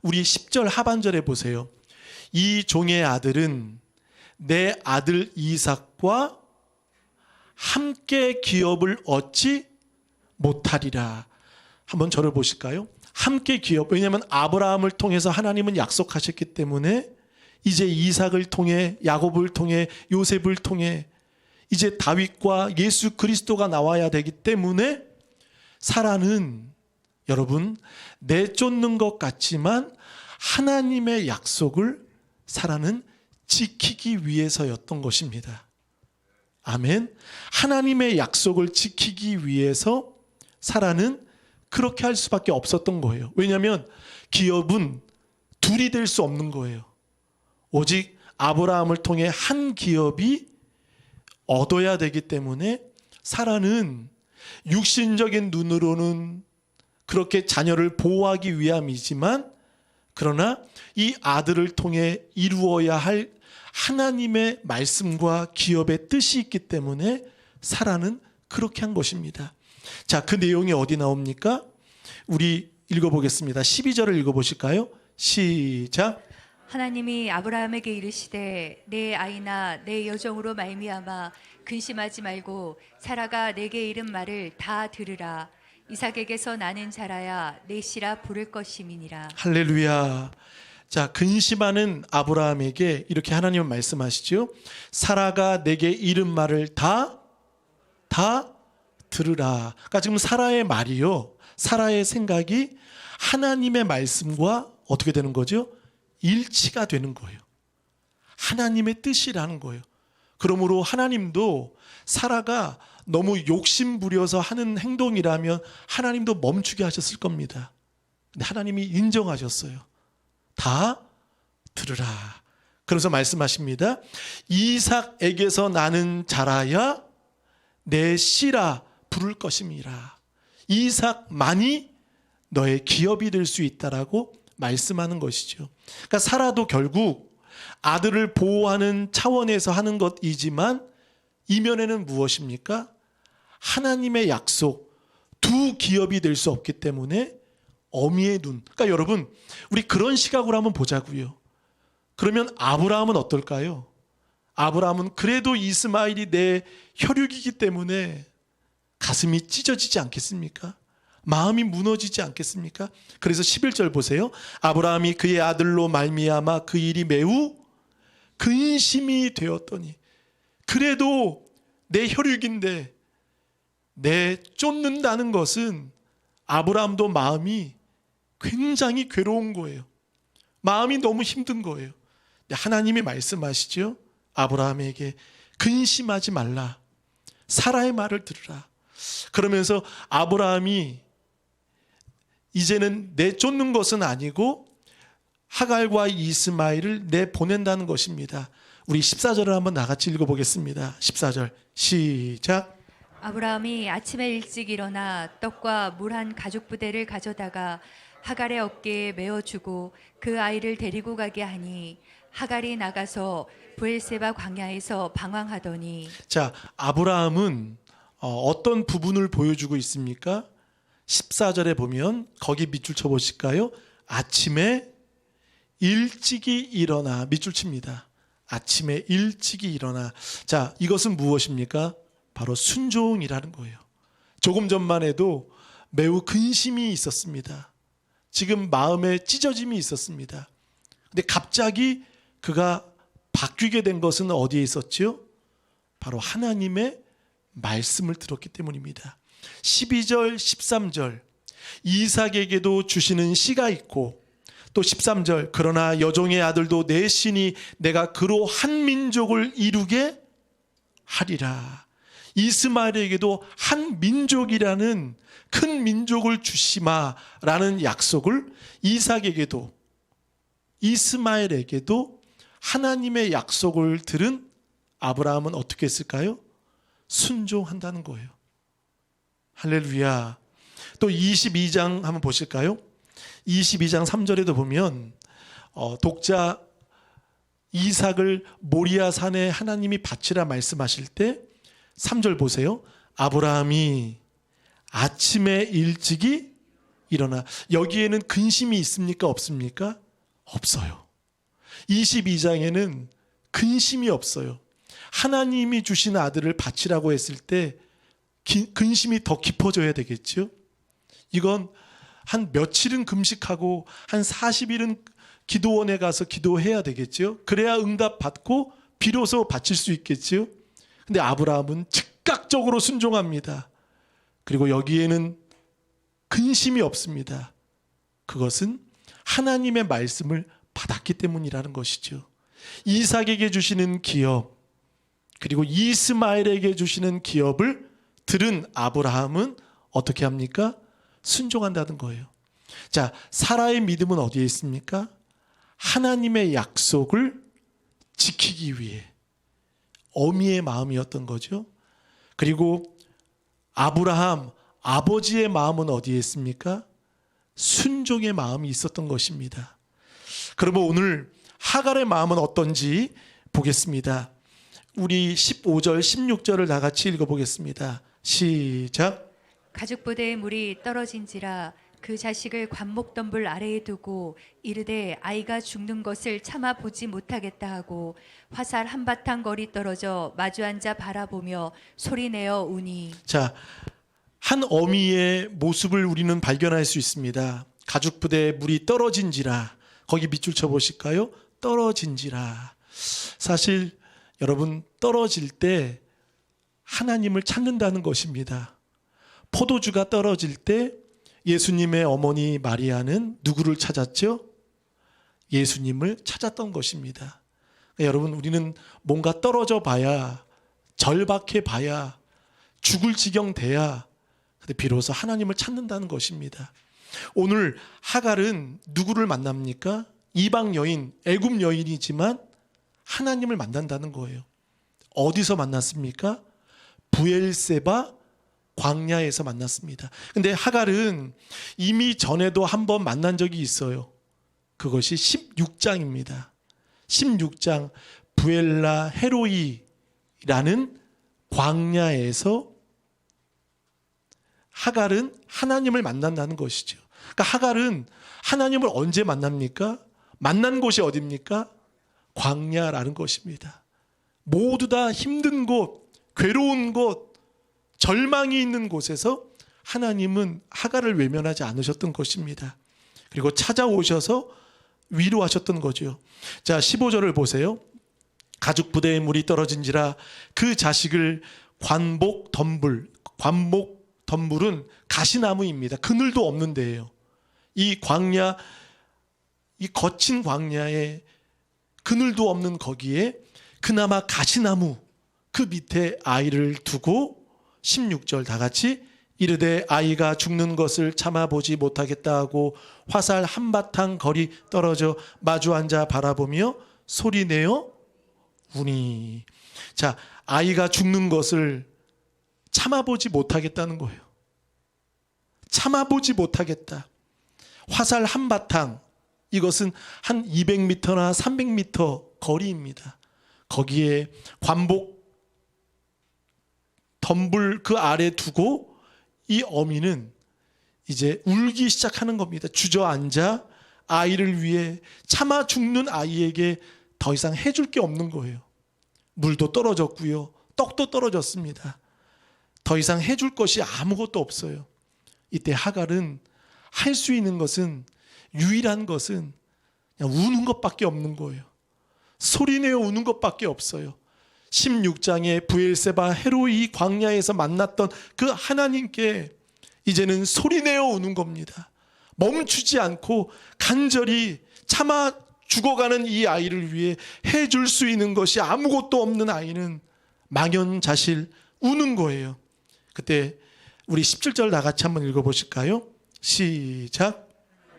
우리 10절 하반절에 보세요. 이 종의 아들은 내 아들 이삭과 함께 기업을 얻지 못하리라. 한번 저를 보실까요? 함께 기업. 왜냐하면 아브라함을 통해서 하나님은 약속하셨기 때문에 이제 이삭을 통해, 야곱을 통해, 요셉을 통해 이제 다윗과 예수 그리스도가 나와야 되기 때문에 사라는 여러분 내쫓는 것 같지만 하나님의 약속을 사라는 지키기 위해서였던 것입니다. 아멘. 하나님의 약속을 지키기 위해서 사라는 그렇게 할 수밖에 없었던 거예요. 왜냐하면 기업은 둘이 될 수 없는 거예요. 오직 아브라함을 통해 한 기업이 얻어야 되기 때문에 사라는 육신적인 눈으로는 그렇게 자녀를 보호하기 위함이지만, 그러나 이 아들을 통해 이루어야 할 하나님의 말씀과 기업의 뜻이 있기 때문에 사라는 그렇게 한 것입니다. 자, 그 내용이 어디 나옵니까? 우리 읽어보겠습니다. 12절을 읽어보실까요? 시작. 하나님이 아브라함에게 이르시되 내 아이나 내 여종으로 말미암아 근심하지 말고 사라가 내게 이른 말을 다 들으라. 이삭에게서 나는 자라야 내 씨라 부를 것임이니라. 할렐루야. 자, 근심하는 아브라함에게 이렇게 하나님은 말씀하시죠. 사라가 내게 이른 말을 다 들으라. 그러니까 지금 사라의 말이요, 사라의 생각이 하나님의 말씀과 어떻게 되는 거죠? 일치가 되는 거예요. 하나님의 뜻이라는 거예요. 그러므로 하나님도 사라가 너무 욕심 부려서 하는 행동이라면 하나님도 멈추게 하셨을 겁니다. 근데 하나님이 인정하셨어요. 다 들으라. 그래서 말씀하십니다. 이삭에게서 나는 자라야 내 씨라 부를 것임이라. 이삭만이 너의 기업이 될 수 있다라고 말씀하는 것이죠. 그러니까 사라도 결국 아들을 보호하는 차원에서 하는 것이지만 이면에는 무엇입니까? 하나님의 약속, 두 기업이 될 수 없기 때문에 어미의 눈. 그러니까 여러분, 우리 그런 시각으로 한번 보자고요. 그러면 아브라함은 어떨까요? 아브라함은 그래도 이스마엘이 내 혈육이기 때문에 가슴이 찢어지지 않겠습니까? 마음이 무너지지 않겠습니까? 그래서 11절 보세요. 아브라함이 그의 아들로 말미암아 그 일이 매우 근심이 되었더니, 그래도 내 혈육인데 내 쫓는다는 것은 아브라함도 마음이 굉장히 괴로운 거예요. 마음이 너무 힘든 거예요. 하나님이 말씀하시죠. 아브라함에게 근심하지 말라. 사라의 말을 들으라. 그러면서 아브라함이 이제는 내 쫓는 것은 아니고 하갈과 이스마엘을 내보낸다는 것입니다. 우리 14절을 한번 나같이 읽어보겠습니다. 14절 시작. 아브라함이 아침에 일찍 일어나 떡과 물 한 가죽 부대를 가져다가 하갈의 어깨에 메어주고 그 아이를 데리고 가게 하니 하갈이 나가서 브엘세바 광야에서 방황하더니. 자, 아브라함은 어떤 부분을 보여주고 있습니까? 14절에 보면 거기 밑줄 쳐보실까요? 아침에 일찍이 일어나, 밑줄 칩니다. 아침에 일찍이 일어나. 자, 이것은 무엇입니까? 바로 순종이라는 거예요. 조금 전만 해도 매우 근심이 있었습니다. 지금 마음에 찢어짐이 있었습니다. 근데 갑자기 그가 바뀌게 된 것은 어디에 있었지요? 바로 하나님의 말씀을 들었기 때문입니다. 12절, 13절 이삭에게도 주시는 씨가 있고, 또 13절 그러나 여종의 아들도 내 신이 내가 그로 한 민족을 이루게 하리라. 이스마엘에게도 한 민족이라는 큰 민족을 주시마라는 약속을 이삭에게도 이스마엘에게도 하나님의 약속을 들은 아브라함은 어떻게 했을까요? 순종한다는 거예요. 할렐루야. 또 22장 한번 보실까요? 22장 3절에도 보면 독자 이삭을 모리아 산에 하나님이 바치라 말씀하실 때 3절 보세요. 아브라함이 아침에 일찍이 일어나. 여기에는 근심이 있습니까? 없습니까? 없어요. 22장에는 근심이 없어요. 하나님이 주신 아들을 바치라고 했을 때 근심이 더 깊어져야 되겠죠. 이건 한 며칠은 금식하고 한 40일은 기도원에 가서 기도해야 되겠죠. 그래야 응답 받고 비로소 바칠 수 있겠죠. 근데 아브라함은 즉각적으로 순종합니다. 그리고 여기에는 근심이 없습니다. 그것은 하나님의 말씀을 받았기 때문이라는 것이죠. 이삭에게 주시는 기업, 그리고 이스마엘에게 주시는 기업을 들은 아브라함은 어떻게 합니까? 순종한다는 거예요. 자, 사라의 믿음은 어디에 있습니까? 하나님의 약속을 지키기 위해 어미의 마음이었던 거죠. 그리고 아브라함 아버지의 마음은 어디에 있습니까? 순종의 마음이 있었던 것입니다. 그러면 오늘 하갈의 마음은 어떤지 보겠습니다. 우리 15절 16절을 다 같이 읽어보겠습니다. 시작. 가죽부대에 물이 떨어진지라 그 자식을 관목덤불 아래에 두고 이르되 아이가 죽는 것을 참아 보지 못하겠다 하고 화살 한바탕 거리 떨어져 마주 앉아 바라보며 소리내어 우니. 자, 한 어미의 모습을 우리는 발견할 수 있습니다. 가죽부대에 물이 떨어진지라, 거기 밑줄 쳐보실까요? 떨어진지라. 사실 여러분, 떨어질 때 하나님을 찾는다는 것입니다. 포도주가 떨어질 때 예수님의 어머니 마리아는 누구를 찾았죠? 예수님을 찾았던 것입니다. 여러분, 우리는 뭔가 떨어져 봐야, 절박해 봐야, 죽을 지경 돼야 근데 비로소 하나님을 찾는다는 것입니다. 오늘 하갈은 누구를 만납니까? 이방 여인, 애굽 여인이지만 하나님을 만난다는 거예요. 어디서 만났습니까? 브엘세바 광야에서 만났습니다. 근데 하갈은 이미 전에도 한번 만난 적이 있어요. 그것이 16장입니다. 16장 부엘라 헤로이라는 광야에서 하갈은 하나님을 만난다는 것이죠. 그러니까 하갈은 하나님을 언제 만납니까? 만난 곳이 어디입니까? 광야라는 것입니다. 모두 다 힘든 곳, 괴로운 곳, 절망이 있는 곳에서 하나님은 하갈을 외면하지 않으셨던 것입니다. 그리고 찾아오셔서 위로하셨던 거죠. 자, 15절을 보세요. 가죽 부대에 물이 떨어진지라 그 자식을 관목 덤불은 가시나무입니다. 그늘도 없는 데예요. 이 광야, 이 거친 광야에 그늘도 없는 거기에 그나마 가시나무 그 밑에 아이를 두고 16절 다 같이 이르되 아이가 죽는 것을 참아보지 못하겠다 하고 화살 한바탕 거리 떨어져 마주 앉아 바라보며 소리내어 우니. 자, 아이가 죽는 것을 참아보지 못하겠다는 거예요. 참아보지 못하겠다. 화살 한바탕, 이것은 한 200m나 300m 거리입니다. 거기에 관복 덤불 그 아래 두고 이 어미는 이제 울기 시작하는 겁니다. 주저앉아 아이를 위해 참아 죽는 아이에게 더 이상 해줄 게 없는 거예요. 물도 떨어졌고요. 떡도 떨어졌습니다. 더 이상 해줄 것이 아무것도 없어요. 이때 하갈은 할 수 있는 것은, 유일한 것은 그냥 우는 것밖에 없는 거예요. 소리내어 우는 것밖에 없어요. 16장에 브엘세바 헤로이 광야에서 만났던 그 하나님께 이제는 소리내어 우는 겁니다. 멈추지 않고 간절히 참아 죽어가는 이 아이를 위해 해줄 수 있는 것이 아무것도 없는 아이는 망연자실 우는 거예요. 그때 우리 17절 다 같이 한번 읽어보실까요? 시작.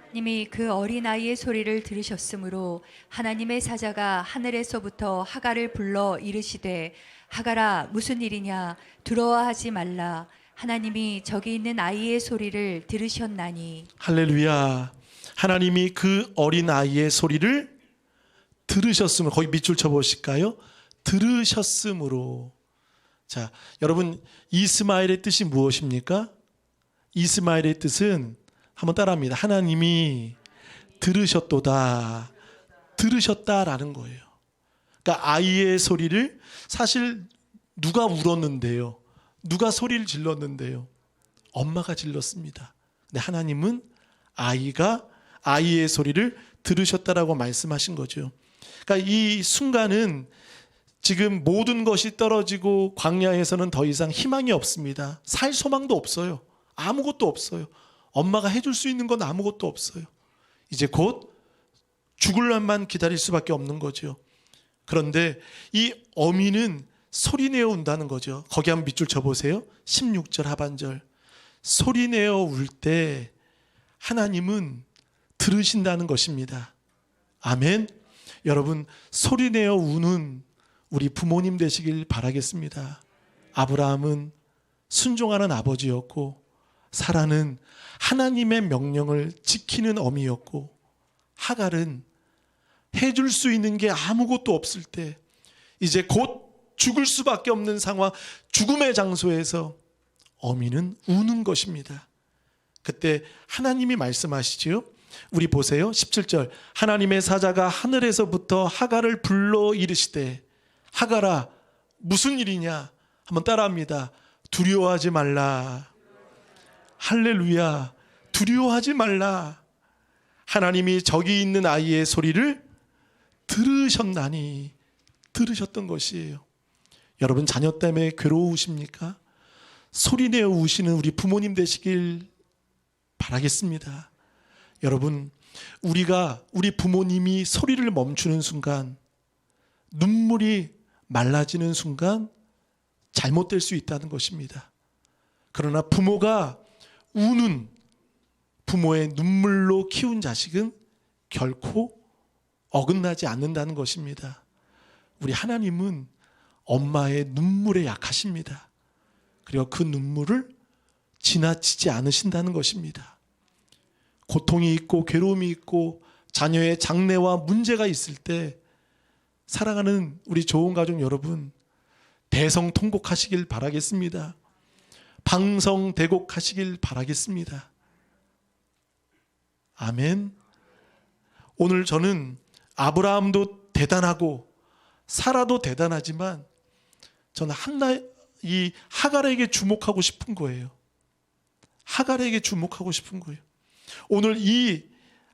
하나님이 그 어린아이의 소리를 들으셨으므로 하나님의 사자가 하늘에서부터 하갈을 불러 이르시되 하갈아 무슨 일이냐 두려워 하지 말라 하나님이 저기 있는 아이의 소리를 들으셨나니. 할렐루야. 하나님이 그 어린아이의 소리를 들으셨으므로, 거기 밑줄 쳐보실까요? 들으셨으므로. 자, 여러분, 이스마엘의 뜻이 무엇입니까? 이스마엘의 뜻은 한번 따라합니다. 하나님이 들으셨도다. 들으셨다라는 거예요. 그러니까 아이의 소리를, 사실 누가 울었는데요? 누가 소리를 질렀는데요? 엄마가 질렀습니다. 근데 하나님은 아이의 소리를 들으셨다라고 말씀하신 거죠. 그러니까 이 순간은 지금 모든 것이 떨어지고 광야에서는 더 이상 희망이 없습니다. 살 소망도 없어요. 아무것도 없어요. 엄마가 해줄 수 있는 건 아무것도 없어요. 이제 곧 죽을 날만 기다릴 수밖에 없는 거죠. 그런데 이 어미는 소리내어 운다는 거죠. 거기 한번 밑줄 쳐보세요. 16절 하반절. 소리내어 울 때 하나님은 들으신다는 것입니다. 아멘. 여러분, 소리내어 우는 우리 부모님 되시길 바라겠습니다. 아브라함은 순종하는 아버지였고, 사라는 하나님의 명령을 지키는 어미였고, 하갈은 해줄 수 있는 게 아무것도 없을 때 이제 곧 죽을 수밖에 없는 상황, 죽음의 장소에서 어미는 우는 것입니다. 그때 하나님이 말씀하시지요. 우리 보세요. 17절. 하나님의 사자가 하늘에서부터 하갈을 불러 이르시되, 하갈아 무슨 일이냐? 한번 따라합니다. 두려워하지 말라. 할렐루야. 두려워하지 말라. 하나님이 저기 있는 아이의 소리를 들으셨나니, 들으셨던 것이에요. 여러분, 자녀 때문에 괴로우십니까? 소리내어 우시는 우리 부모님 되시길 바라겠습니다. 여러분, 우리 부모님이 소리를 멈추는 순간, 눈물이 말라지는 순간 잘못될 수 있다는 것입니다. 그러나 부모가 우는, 부모의 눈물로 키운 자식은 결코 어긋나지 않는다는 것입니다. 우리 하나님은 엄마의 눈물에 약하십니다. 그리고 그 눈물을 지나치지 않으신다는 것입니다. 고통이 있고 괴로움이 있고 자녀의 장래와 문제가 있을 때 사랑하는 우리 좋은 가족 여러분, 대성통곡하시길 바라겠습니다. 방성대곡하시길 바라겠습니다. 아멘. 오늘 저는 아브라함도 대단하고 사라도 대단하지만 저는 이 하갈에게 주목하고 싶은 거예요. 하갈에게 주목하고 싶은 거예요. 오늘 이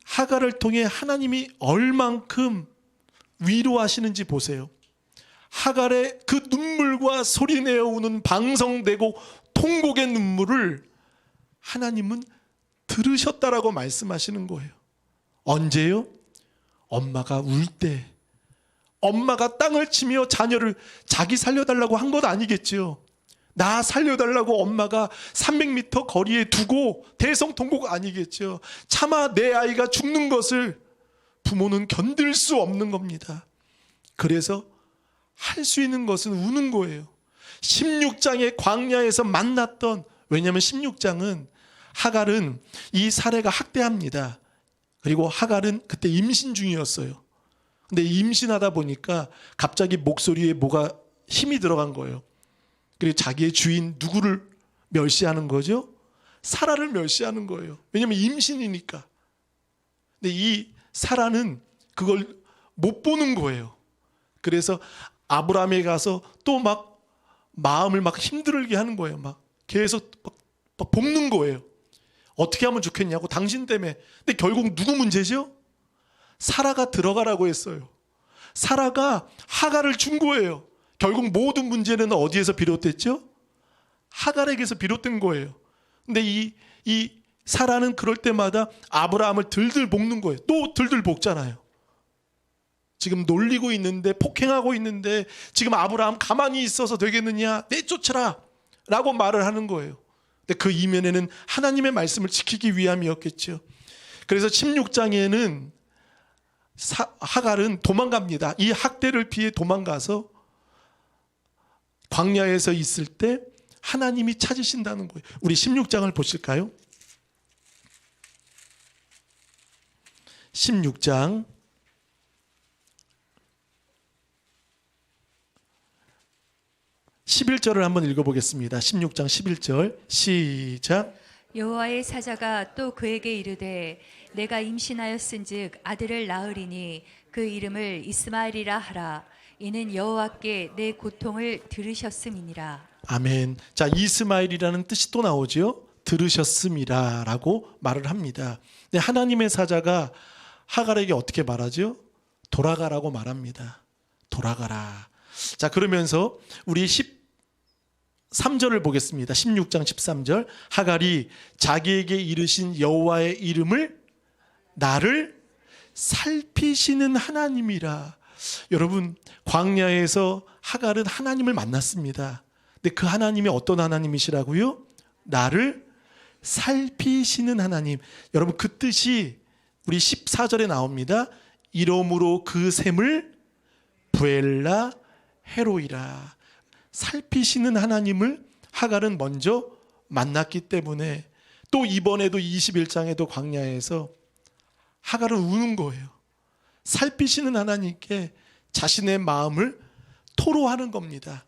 하갈을 통해 하나님이 얼만큼 위로하시는지 보세요. 하갈의 그 눈물과 소리내어 우는 방성되고 통곡의 눈물을 하나님은 들으셨다라고 말씀하시는 거예요. 언제요? 엄마가 울 때, 엄마가 땅을 치며 자녀를 자기 살려달라고 한 것 아니겠죠. 나 살려달라고 엄마가 300m 거리에 두고 대성통곡 아니겠죠. 차마 내 아이가 죽는 것을 부모는 견딜 수 없는 겁니다. 그래서 할 수 있는 것은 우는 거예요. 16장의 광야에서 만났던, 왜냐하면 16장은 하갈은 이 사례가 학대합니다. 그리고 하갈은 그때 임신 중이었어요. 근데 임신하다 보니까 갑자기 목소리에 뭐가 힘이 들어간 거예요. 그리고 자기의 주인 누구를 멸시하는 거죠? 사라를 멸시하는 거예요. 왜냐하면 임신이니까. 근데 이 사라는 그걸 못 보는 거예요. 그래서 아브라함에 가서 또 막 마음을 막 힘들게 하는 거예요. 막 계속 막 볶는 거예요. 어떻게 하면 좋겠냐고, 당신 때문에. 근데 결국 누구 문제죠? 사라가 들어가라고 했어요. 사라가 하갈을 준 거예요. 결국 모든 문제는 어디에서 비롯됐죠? 하갈에게서 비롯된 거예요. 근데 이 사라는 그럴 때마다 아브라함을 들들 볶는 거예요. 또 들들 볶잖아요. 지금 놀리고 있는데, 폭행하고 있는데 지금 아브라함 가만히 있어서 되겠느냐, 내쫓아라 라고 말을 하는 거예요. 근데 그 이면에는 하나님의 말씀을 지키기 위함이었겠죠. 그래서 16장에는 하갈은 도망갑니다. 이 학대를 피해 도망가서 광야에서 있을 때 하나님이 찾으신다는 거예요. 우리 16장을 보실까요? 16장 11절을 한번 읽어보겠습니다. 16장 11절 시작. 여호와의 사자가 또 그에게 이르되 내가 임신하였은즉 아들을 낳으리니 그 이름을 이스마엘이라 하라. 이는 여호와께 내 고통을 들으셨음이니라. 아멘. 자, 이스마엘이라는 뜻이 또 나오죠. 들으셨음이라라고 말을 합니다. 근데 하나님의 사자가 하갈에게 어떻게 말하죠? 돌아가라고 말합니다. 돌아가라. 자, 그러면서 우리 13절을 보겠습니다. 16장 13절. 하갈이 자기에게 이르신 여호와의 이름을 나를 살피시는 하나님이라. 여러분, 광야에서 하갈은 하나님을 만났습니다. 근데 그 하나님이 어떤 하나님이시라고요? 나를 살피시는 하나님. 여러분, 그 뜻이 우리 14절에 나옵니다. 이러므로 그 샘을 부엘라 헤로이라. 살피시는 하나님을 하갈은 먼저 만났기 때문에, 또 이번에도 21장에도 광야에서 하갈은 우는 거예요. 살피시는 하나님께 자신의 마음을 토로하는 겁니다.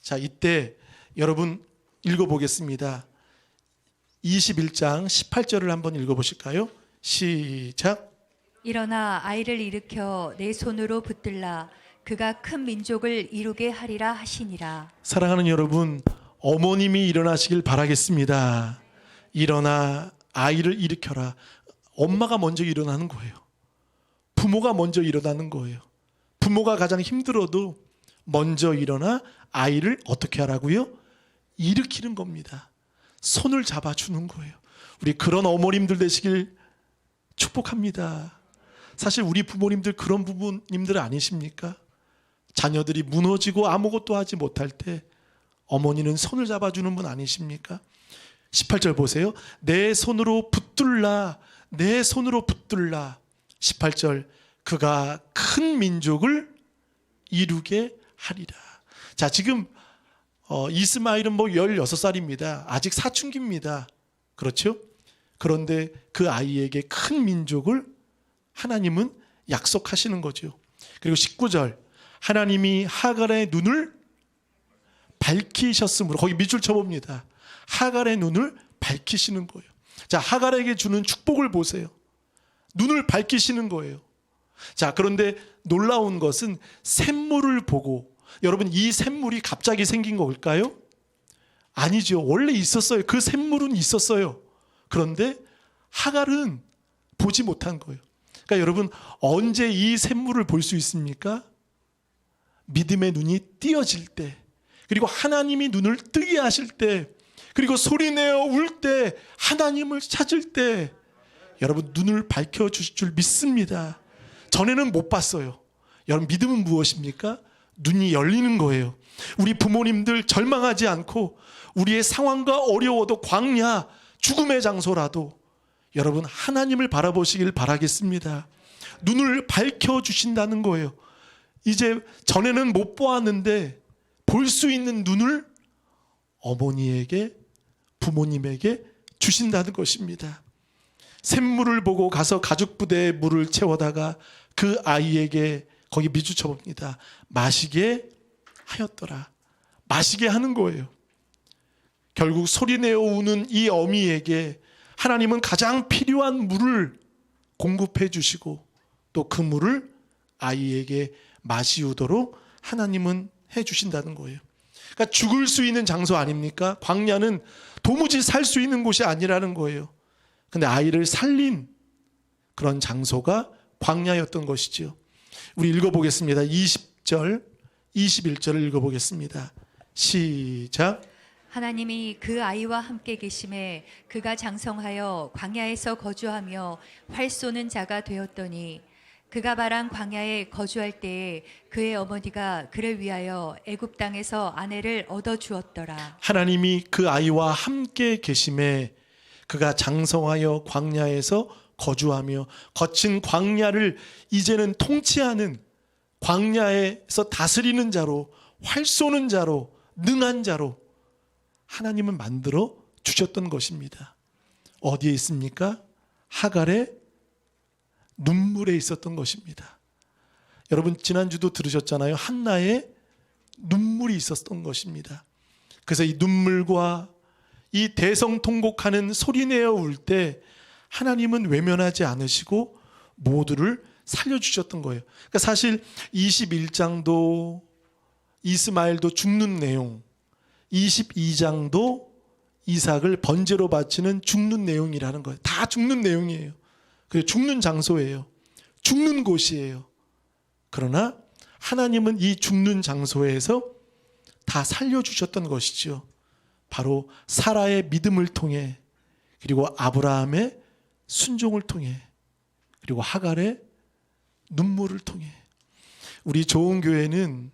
자, 이때 여러분 읽어보겠습니다. 21장 18절을 한번 읽어보실까요? 시작. 일어나 아이를 일으켜 내 손으로 붙들라. 그가 큰 민족을 이루게 하리라 하시니라. 사랑하는 여러분, 어머님이 일어나시길 바라겠습니다. 일어나 아이를 일으켜라. 엄마가 먼저 일어나는 거예요. 부모가 먼저 일어나는 거예요. 부모가 가장 힘들어도 먼저 일어나 아이를 어떻게 하라고요? 일으키는 겁니다. 손을 잡아주는 거예요. 우리 그런 어머님들 되시길 축복합니다. 사실 우리 부모님들 그런 부모님들 아니십니까? 자녀들이 무너지고 아무것도 하지 못할 때 어머니는 손을 잡아주는 분 아니십니까? 18절 보세요. 내 손으로 붙들라. 내 손으로 붙들라. 18절. 그가 큰 민족을 이루게 하리라. 자, 지금 이스마엘은 16살입니다. 아직 사춘기입니다. 그렇죠? 그런데 그 아이에게 큰 민족을 하나님은 약속하시는 거죠. 그리고 19절. 하나님이 하갈의 눈을 밝히셨으므로, 거기 밑줄 쳐봅니다. 하갈의 눈을 밝히시는 거예요. 자, 하갈에게 주는 축복을 보세요. 눈을 밝히시는 거예요. 자, 그런데 놀라운 것은 샘물을 보고, 여러분, 이 샘물이 갑자기 생긴 걸까요? 아니죠. 원래 있었어요. 그 샘물은 있었어요. 그런데 하갈은 보지 못한 거예요. 그러니까 여러분, 언제 이 샘물을 볼 수 있습니까? 믿음의 눈이 띄어질 때, 그리고 하나님이 눈을 뜨게 하실 때, 그리고 소리내어 울 때, 하나님을 찾을 때, 여러분 눈을 밝혀주실 줄 믿습니다. 전에는 못 봤어요. 여러분, 믿음은 무엇입니까? 눈이 열리는 거예요. 우리 부모님들 절망하지 않고, 우리의 상황과 어려워도 광야, 죽음의 장소라도 여러분 하나님을 바라보시길 바라겠습니다. 눈을 밝혀주신다는 거예요. 이제 전에는 못 보았는데 볼 수 있는 눈을 어머니에게, 부모님에게 주신다는 것입니다. 샘물을 보고 가서 가죽 부대에 물을 채워다가 그 아이에게, 거기 밑줄 쳐봅니다. 마시게 하였더라. 마시게 하는 거예요. 결국 소리내어 우는 이 어미에게 하나님은 가장 필요한 물을 공급해 주시고, 또 그 물을 아이에게 마시우도록 하나님은 해 주신다는 거예요. 그러니까 죽을 수 있는 장소 아닙니까? 광야는 도무지 살 수 있는 곳이 아니라는 거예요. 근데 아이를 살린 그런 장소가 광야였던 것이죠. 우리 읽어보겠습니다. 20절, 21절을 읽어보겠습니다. 시작. 하나님이 그 아이와 함께 계심에 그가 장성하여 광야에서 거주하며 활 쏘는 자가 되었더니, 그가 바란 광야에 거주할 때에 그의 어머니가 그를 위하여 애굽 땅에서 아내를 얻어 주었더라. 하나님이 그 아이와 함께 계심에 그가 장성하여 광야에서 거주하며, 거친 광야를 이제는 통치하는, 광야에서 다스리는 자로, 활 쏘는 자로, 능한 자로 하나님은 만들어 주셨던 것입니다. 어디에 있습니까? 하갈의 눈물에 있었던 것입니다. 여러분, 지난주도 들으셨잖아요. 한나의 눈물이 있었던 것입니다. 그래서 이 눈물과 이 대성통곡하는 소리내어 울 때 하나님은 외면하지 않으시고 모두를 살려주셨던 거예요. 그러니까 사실 21장도 이스마엘도 죽는 내용, 22장도 이삭을 번제로 바치는 죽는 내용이라는 거예요. 다 죽는 내용이에요. 그리고 죽는 장소예요. 죽는 곳이에요. 그러나 하나님은 이 죽는 장소에서 다 살려주셨던 것이죠. 바로 사라의 믿음을 통해, 그리고 아브라함의 순종을 통해, 그리고 하갈의 눈물을 통해. 우리 좋은 교회는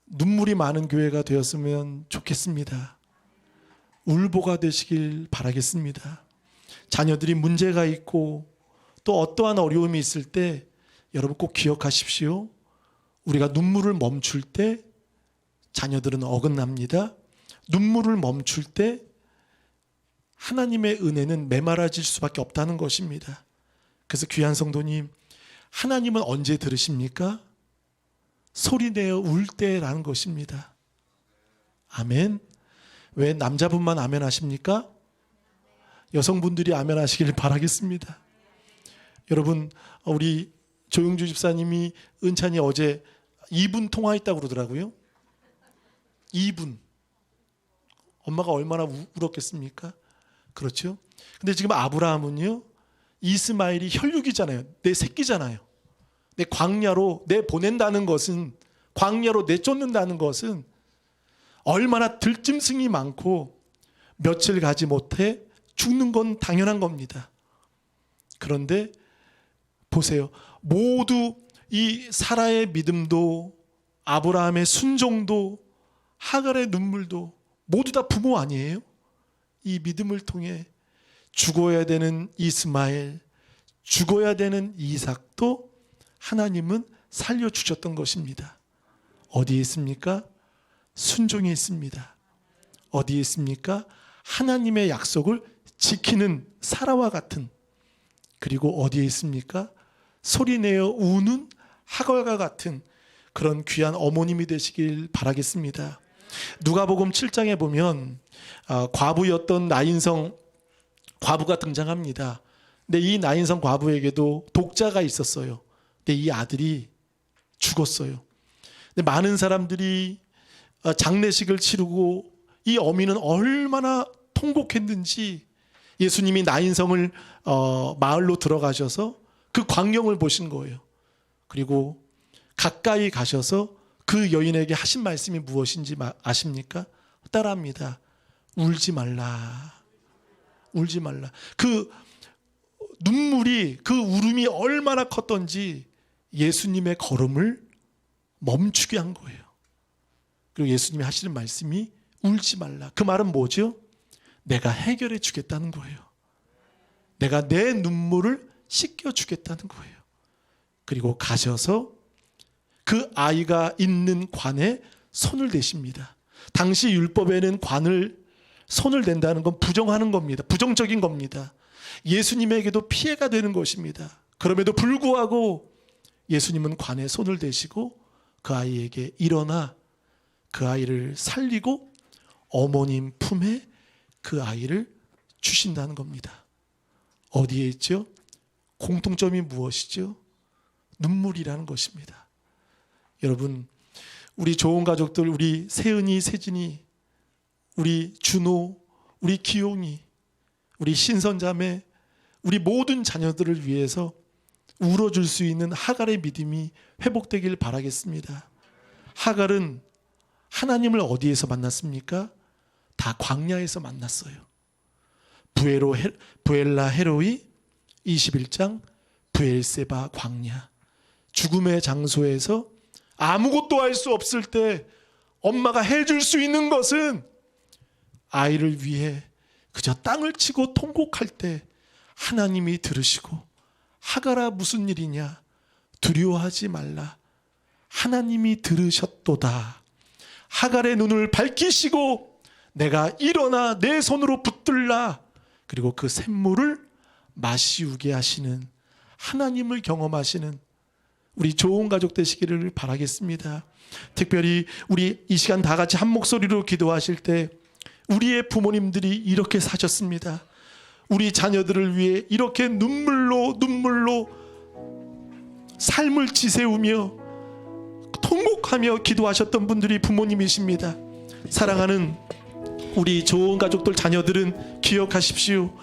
눈물이 많은 교회가 되었으면 좋겠습니다. 울보가 되시길 바라겠습니다. 자녀들이 문제가 있고 또 어떠한 어려움이 있을 때 여러분 꼭 기억하십시오. 우리가 눈물을 멈출 때 자녀들은 어긋납니다. 눈물을 멈출 때 하나님의 은혜는 메마라질 수밖에 없다는 것입니다. 그래서 귀한 성도님, 하나님은 언제 들으십니까? 소리내어 울 때라는 것입니다. 아멘. 왜 남자분만 아멘 하십니까? 여성분들이 아멘 하시길 바라겠습니다. 여러분, 우리 조용주 집사님이 은찬이 어제 2분 통화했다고 그러더라고요. 2분. 엄마가 얼마나 울었겠습니까? 그렇죠? 근데 지금 아브라함은요, 이스마엘이 혈육이잖아요. 내 새끼잖아요. 내 광야로 내 보낸다는 것은, 광야로 내쫓는다는 것은 얼마나 들짐승이 많고 며칠 가지 못해 죽는 건 당연한 겁니다. 그런데 보세요. 모두 이 사라의 믿음도 아브라함의 순종도 하갈의 눈물도 모두 다 부모 아니에요? 이 믿음을 통해 죽어야 되는 이스마엘, 죽어야 되는 이삭도 하나님은 살려주셨던 것입니다. 어디에 있습니까? 순종에 있습니다. 어디에 있습니까? 하나님의 약속을 지키는 사라와 같은, 그리고 어디에 있습니까? 소리내어 우는 하갈과 같은 그런 귀한 어머님이 되시길 바라겠습니다. 누가복음 7장에 보면 과부였던 나인성 과부가 등장합니다. 근데 이 나인성 과부에게도 독자가 있었어요. 근데 이 아들이 죽었어요. 근데 많은 사람들이 장례식을 치르고 이 어미는 얼마나 통곡했는지 예수님이 나인성을 마을로 들어가셔서 그 광경을 보신 거예요. 그리고 가까이 가셔서 그 여인에게 하신 말씀이 무엇인지 아십니까? 따라합니다. 울지 말라. 울지 말라. 그 눈물이, 그 울음이 얼마나 컸던지 예수님의 걸음을 멈추게 한 거예요. 그리고 예수님이 하시는 말씀이 울지 말라. 그 말은 뭐죠? 내가 해결해 주겠다는 거예요. 내가 내 눈물을 씻겨 주겠다는 거예요. 그리고 가셔서 그 아이가 있는 관에 손을 대십니다. 당시 율법에는 관을 손을 댄다는 건 부정하는 겁니다. 부정적인 겁니다. 예수님에게도 피해가 되는 것입니다. 그럼에도 불구하고 예수님은 관에 손을 대시고 그 아이에게 일어나 그 아이를 살리고 어머님 품에 그 아이를 주신다는 겁니다. 어디에 있죠? 공통점이 무엇이죠? 눈물이라는 것입니다. 여러분, 우리 좋은 가족들, 우리 세은이, 세진이, 우리 준호, 우리 기용이, 우리 신선자매, 우리 모든 자녀들을 위해서 울어줄 수 있는 하갈의 믿음이 회복되길 바라겠습니다. 하갈은 하나님을 어디에서 만났습니까? 다 광야에서 만났어요. 부엘라 헤로이 21장 부엘세바 광야, 죽음의 장소에서 아무것도 할 수 없을 때 엄마가 해줄 수 있는 것은 아이를 위해 그저 땅을 치고 통곡할 때 하나님이 들으시고 하갈아 무슨 일이냐 두려워하지 말라 하나님이 들으셨도다. 하갈의 눈을 밝히시고 내가 일어나 내 손으로 붙들라. 그리고 그 샘물을 마시우게 하시는 하나님을 경험하시는 우리 좋은 가족 되시기를 바라겠습니다. 특별히 우리 이 시간 다 같이 한 목소리로 기도하실 때 우리의 부모님들이 이렇게 사셨습니다. 우리 자녀들을 위해 이렇게 눈물로 삶을 지새우며 통곡하며 기도하셨던 분들이 부모님이십니다. 사랑하는 우리 좋은 가족들 자녀들은 기억하십시오.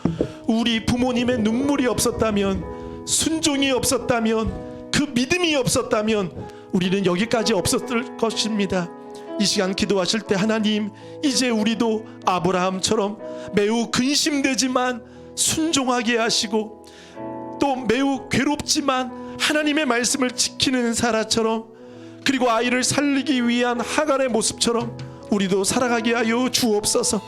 우리 부모님의 눈물이 없었다면, 순종이 없었다면, 그 믿음이 없었다면 우리는 여기까지 없었을 것입니다. 이 시간 기도하실 때 하나님, 이제 우리도 아브라함처럼 매우 근심되지만 순종하게 하시고 또 매우 괴롭지만 하나님의 말씀을 지키는 사라처럼, 그리고 아이를 살리기 위한 하갈의 모습처럼 우리도 살아가게 하여 주옵소서.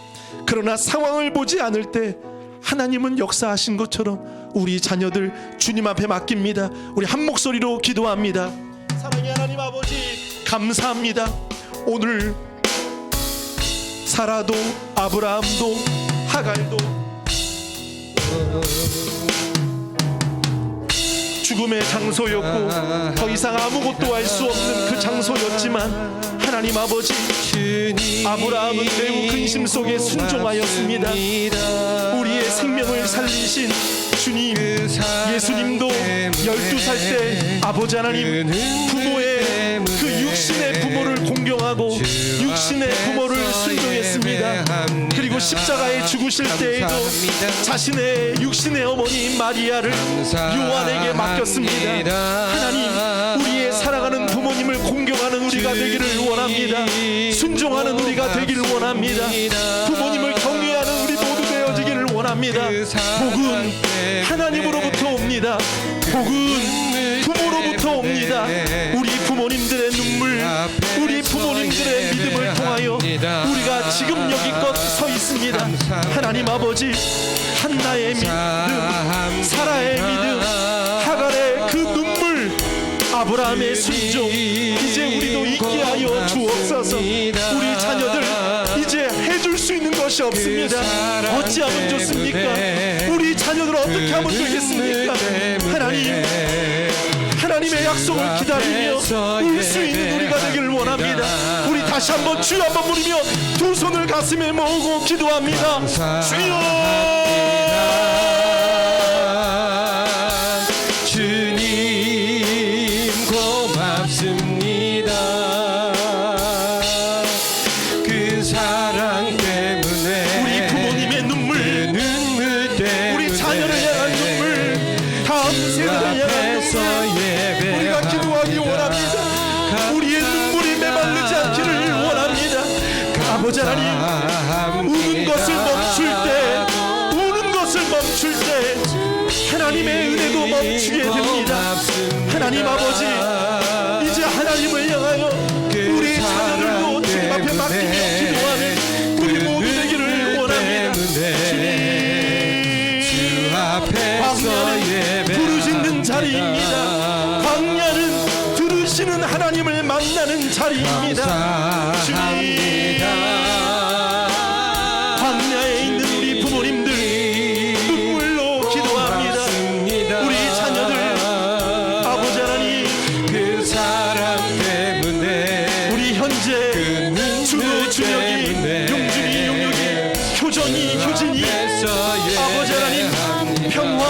그러나 상황을 보지 않을 때 하나님은 역사하신 것처럼 우리 자녀들 주님 앞에 맡깁니다. 우리 한 목소리로 기도합니다. 사랑의 하나님 아버지, 감사합니다. 오늘 사라도 아브라함도 하갈도 죽음의 장소였고 더 이상 아무것도 알 수 없는 그 장소였지만 하나님 아버지, 아브라함은 매우 근심 속에 순종하였습니다. 우리의 생명을 살리신 주님, 예수님도 12살 때 아버지 하나님 부모의 그 육신의 부모를 공경하고 육신의 부모를 순종했습니다. 그리고 십자가에 죽으실 때에도 자신의 육신의 어머니 마리아를 요한에게 맡겼습니다. 하나님, 우리의 사랑하는 부모님을 공경하는 우리가 되기를 원합니다. 순종하는 우리가 되기를 원합니다. 부모님을 경외하는 우리 모두 되어지기를 원합니다. 복은 하나님으로부터 옵니다. 복은 부모로부터 옵니다. 우리 부모님들의 눈물, 우리 부모님들의 믿음을 통하여 우리가 지금 여기껏 서 있습니다. 하나님 아버지, 한나의 믿음, 사라의 믿음, 하갈의 그 눈물, 아브라함의 순종, 이제 우리도 있게 하여 주옵소서. 우리 자녀들 이제 해줄 수 있는 것이 없습니다. 어찌하면 좋습니까? 우리 자녀들 어떻게 하면 되겠습니까? 하나님, 하나님의 약속을 기다리며 울 수 있는 우리가 되기를 원합니다. 우리 다시 한번 주여 한번 부르며 두 손을 가슴에 모으고 기도합니다. 주여, 주님 고맙습니다. 그 사랑 때문에 우리 부모님의 눈물, 때문에 우리 자녀를 향한 눈물, 다음 세대를 향한 눈물, 우리가 기도하기 원합니다. 우리의 눈물이 메말르지 않기를 원합니다. 아버지 하나님, 우는 것을 멈출 때, 우는 것을 멈출 때 하나님의 은혜도 멈추게 됩니다. 하나님 아버지, 이제 하나님을 향하여 우리 자녀들도 주님 앞에 맡기며 기도하는 우리 모두 되기를 원합니다. 주님, 광야는 부르짖는 자리입니다. 광야는 들으시는 하나님을 만나는 자리입니다. 주님, 광야에 있는 우리 부모님들 눈물로 기도합니다. 우리 자녀들, 아버지 하나님, 그 사랑 때문에 우리 현재 준호, 준혁이, 용준이, 용혁이, 효정이, 효진이, 아버지 하나님, 평화,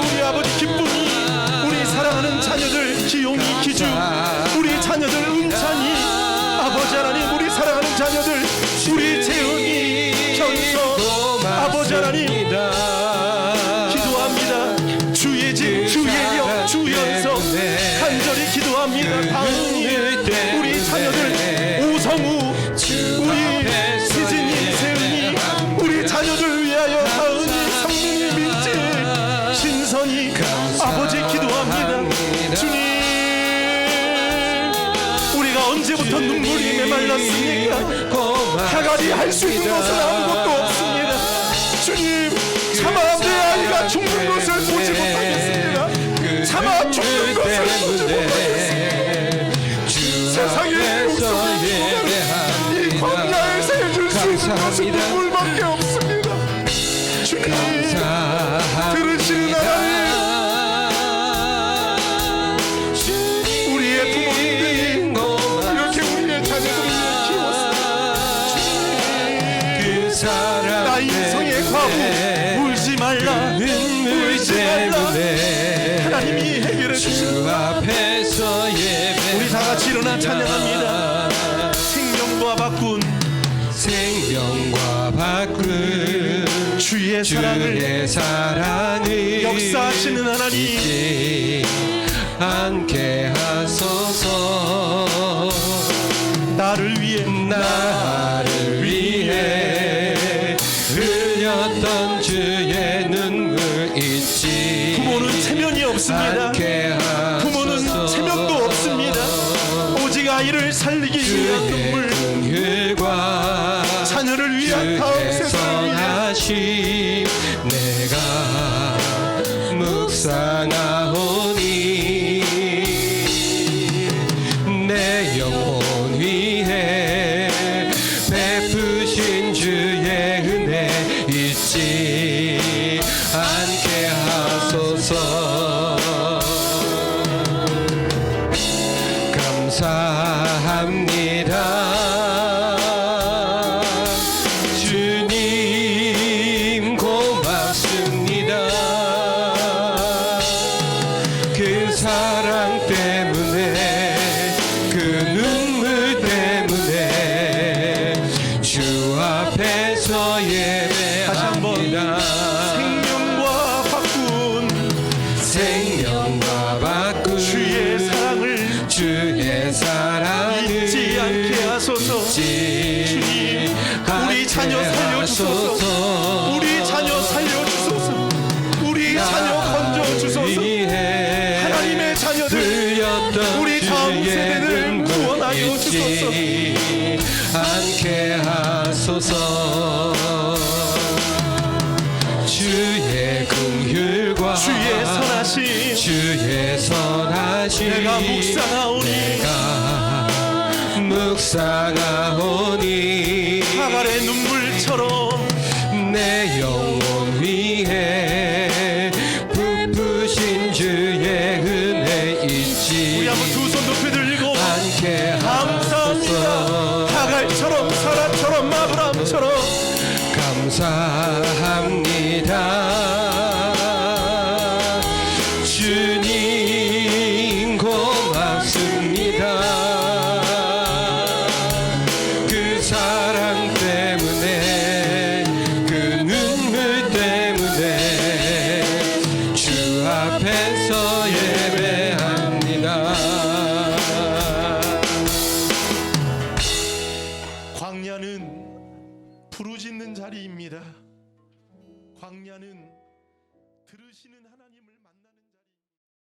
우리 아버지 기쁨이, 우리 사랑하는 자녀들 기용이, 기주, 우리 자녀들 은찬이, 아버지 하나님, 우리 사랑하는 자녀들 우리 재은이, 현서, 아버지 하나님 기도합니다. 주예진, 주예영, 주연석 간절히 기도합니다. 다은이, 우리 자녀들 오성우, 우리 세진이, 세은이, 우리 자녀들 위하여 다은이, 성민이, 민지, 신선이, 아버지 기도합니다. 주님, 우리가 언제부터 눈물이 메말랐습니까? 하갈이 할 수 있는 것은 아무것도 없습니다. 주님, 차마 내 아이가 죽는 것을 보지 못하겠습니다. 차마 죽는 것을 보지 못하겠습니다. 세상에 목숨을 이 광야에서 해줄 수 있는 것은 눈물밖에 없습니다. 주님, 들으시는 하나님, 우리의 부모님들이 이렇게 우리의 자녀들을 키웠습니다. 나 인성의 과부, 울지 말라, 울지 말라. 하나님이 해결해 주십니다. 우리 다 같이 일어나 찬양합니다. 생명과 바꾼, 생명과 바꾼 주의 사랑을 역사하시는 하나님, 잊지 않게 하소서. 나를 위해 흘렸던 주의 눈물 잊지 부모는 체면이 없습니다. 않게 아이를 살리기 위한 주의 눈물, 긍휼과 자녀를 위한 다음 주의 세대를 위해 선하심 내가 묵상하오니 내 영혼 위해 베푸신 주의 은혜 잊지 않게 하소서. 감사합니다. 주님 고맙습니다. 그 사랑 때문에 그 눈물 때문에 주 앞에서 다시 한번 예배합니다. 생명과 바꾼 생명과 바꾼 주의 사랑을 주의 사랑을 잊지 않게 하소서. 잊지 우리 자녀 않게 살려주소서. 우리 자녀 살려주소서. 우리 자녀 건져주소서. 위해 하나님의 자녀들, 흘렸던 우리 다음 주의 세대를 눈물 구원하여 주소서. 잊지 않게 하소서. 주의 긍휼과 주의 선하심 주의 선하심 내가 묵상하오니 내가 묵상하오니 하갈의 눈물처럼 내 영혼 위해 부푸신 주의 은혜 잊지 우리 한번 두 손 높이 들고 않게 감사합니다. 하소서. 하갈처럼 사라처럼 아브람처럼 감사합니다. 주님 고맙습니다. 그 사랑 때문에 그 눈물 때문에 주 앞에서 예배합니다. 광야는 부르짖는 자리입니다. 광야는 들으시는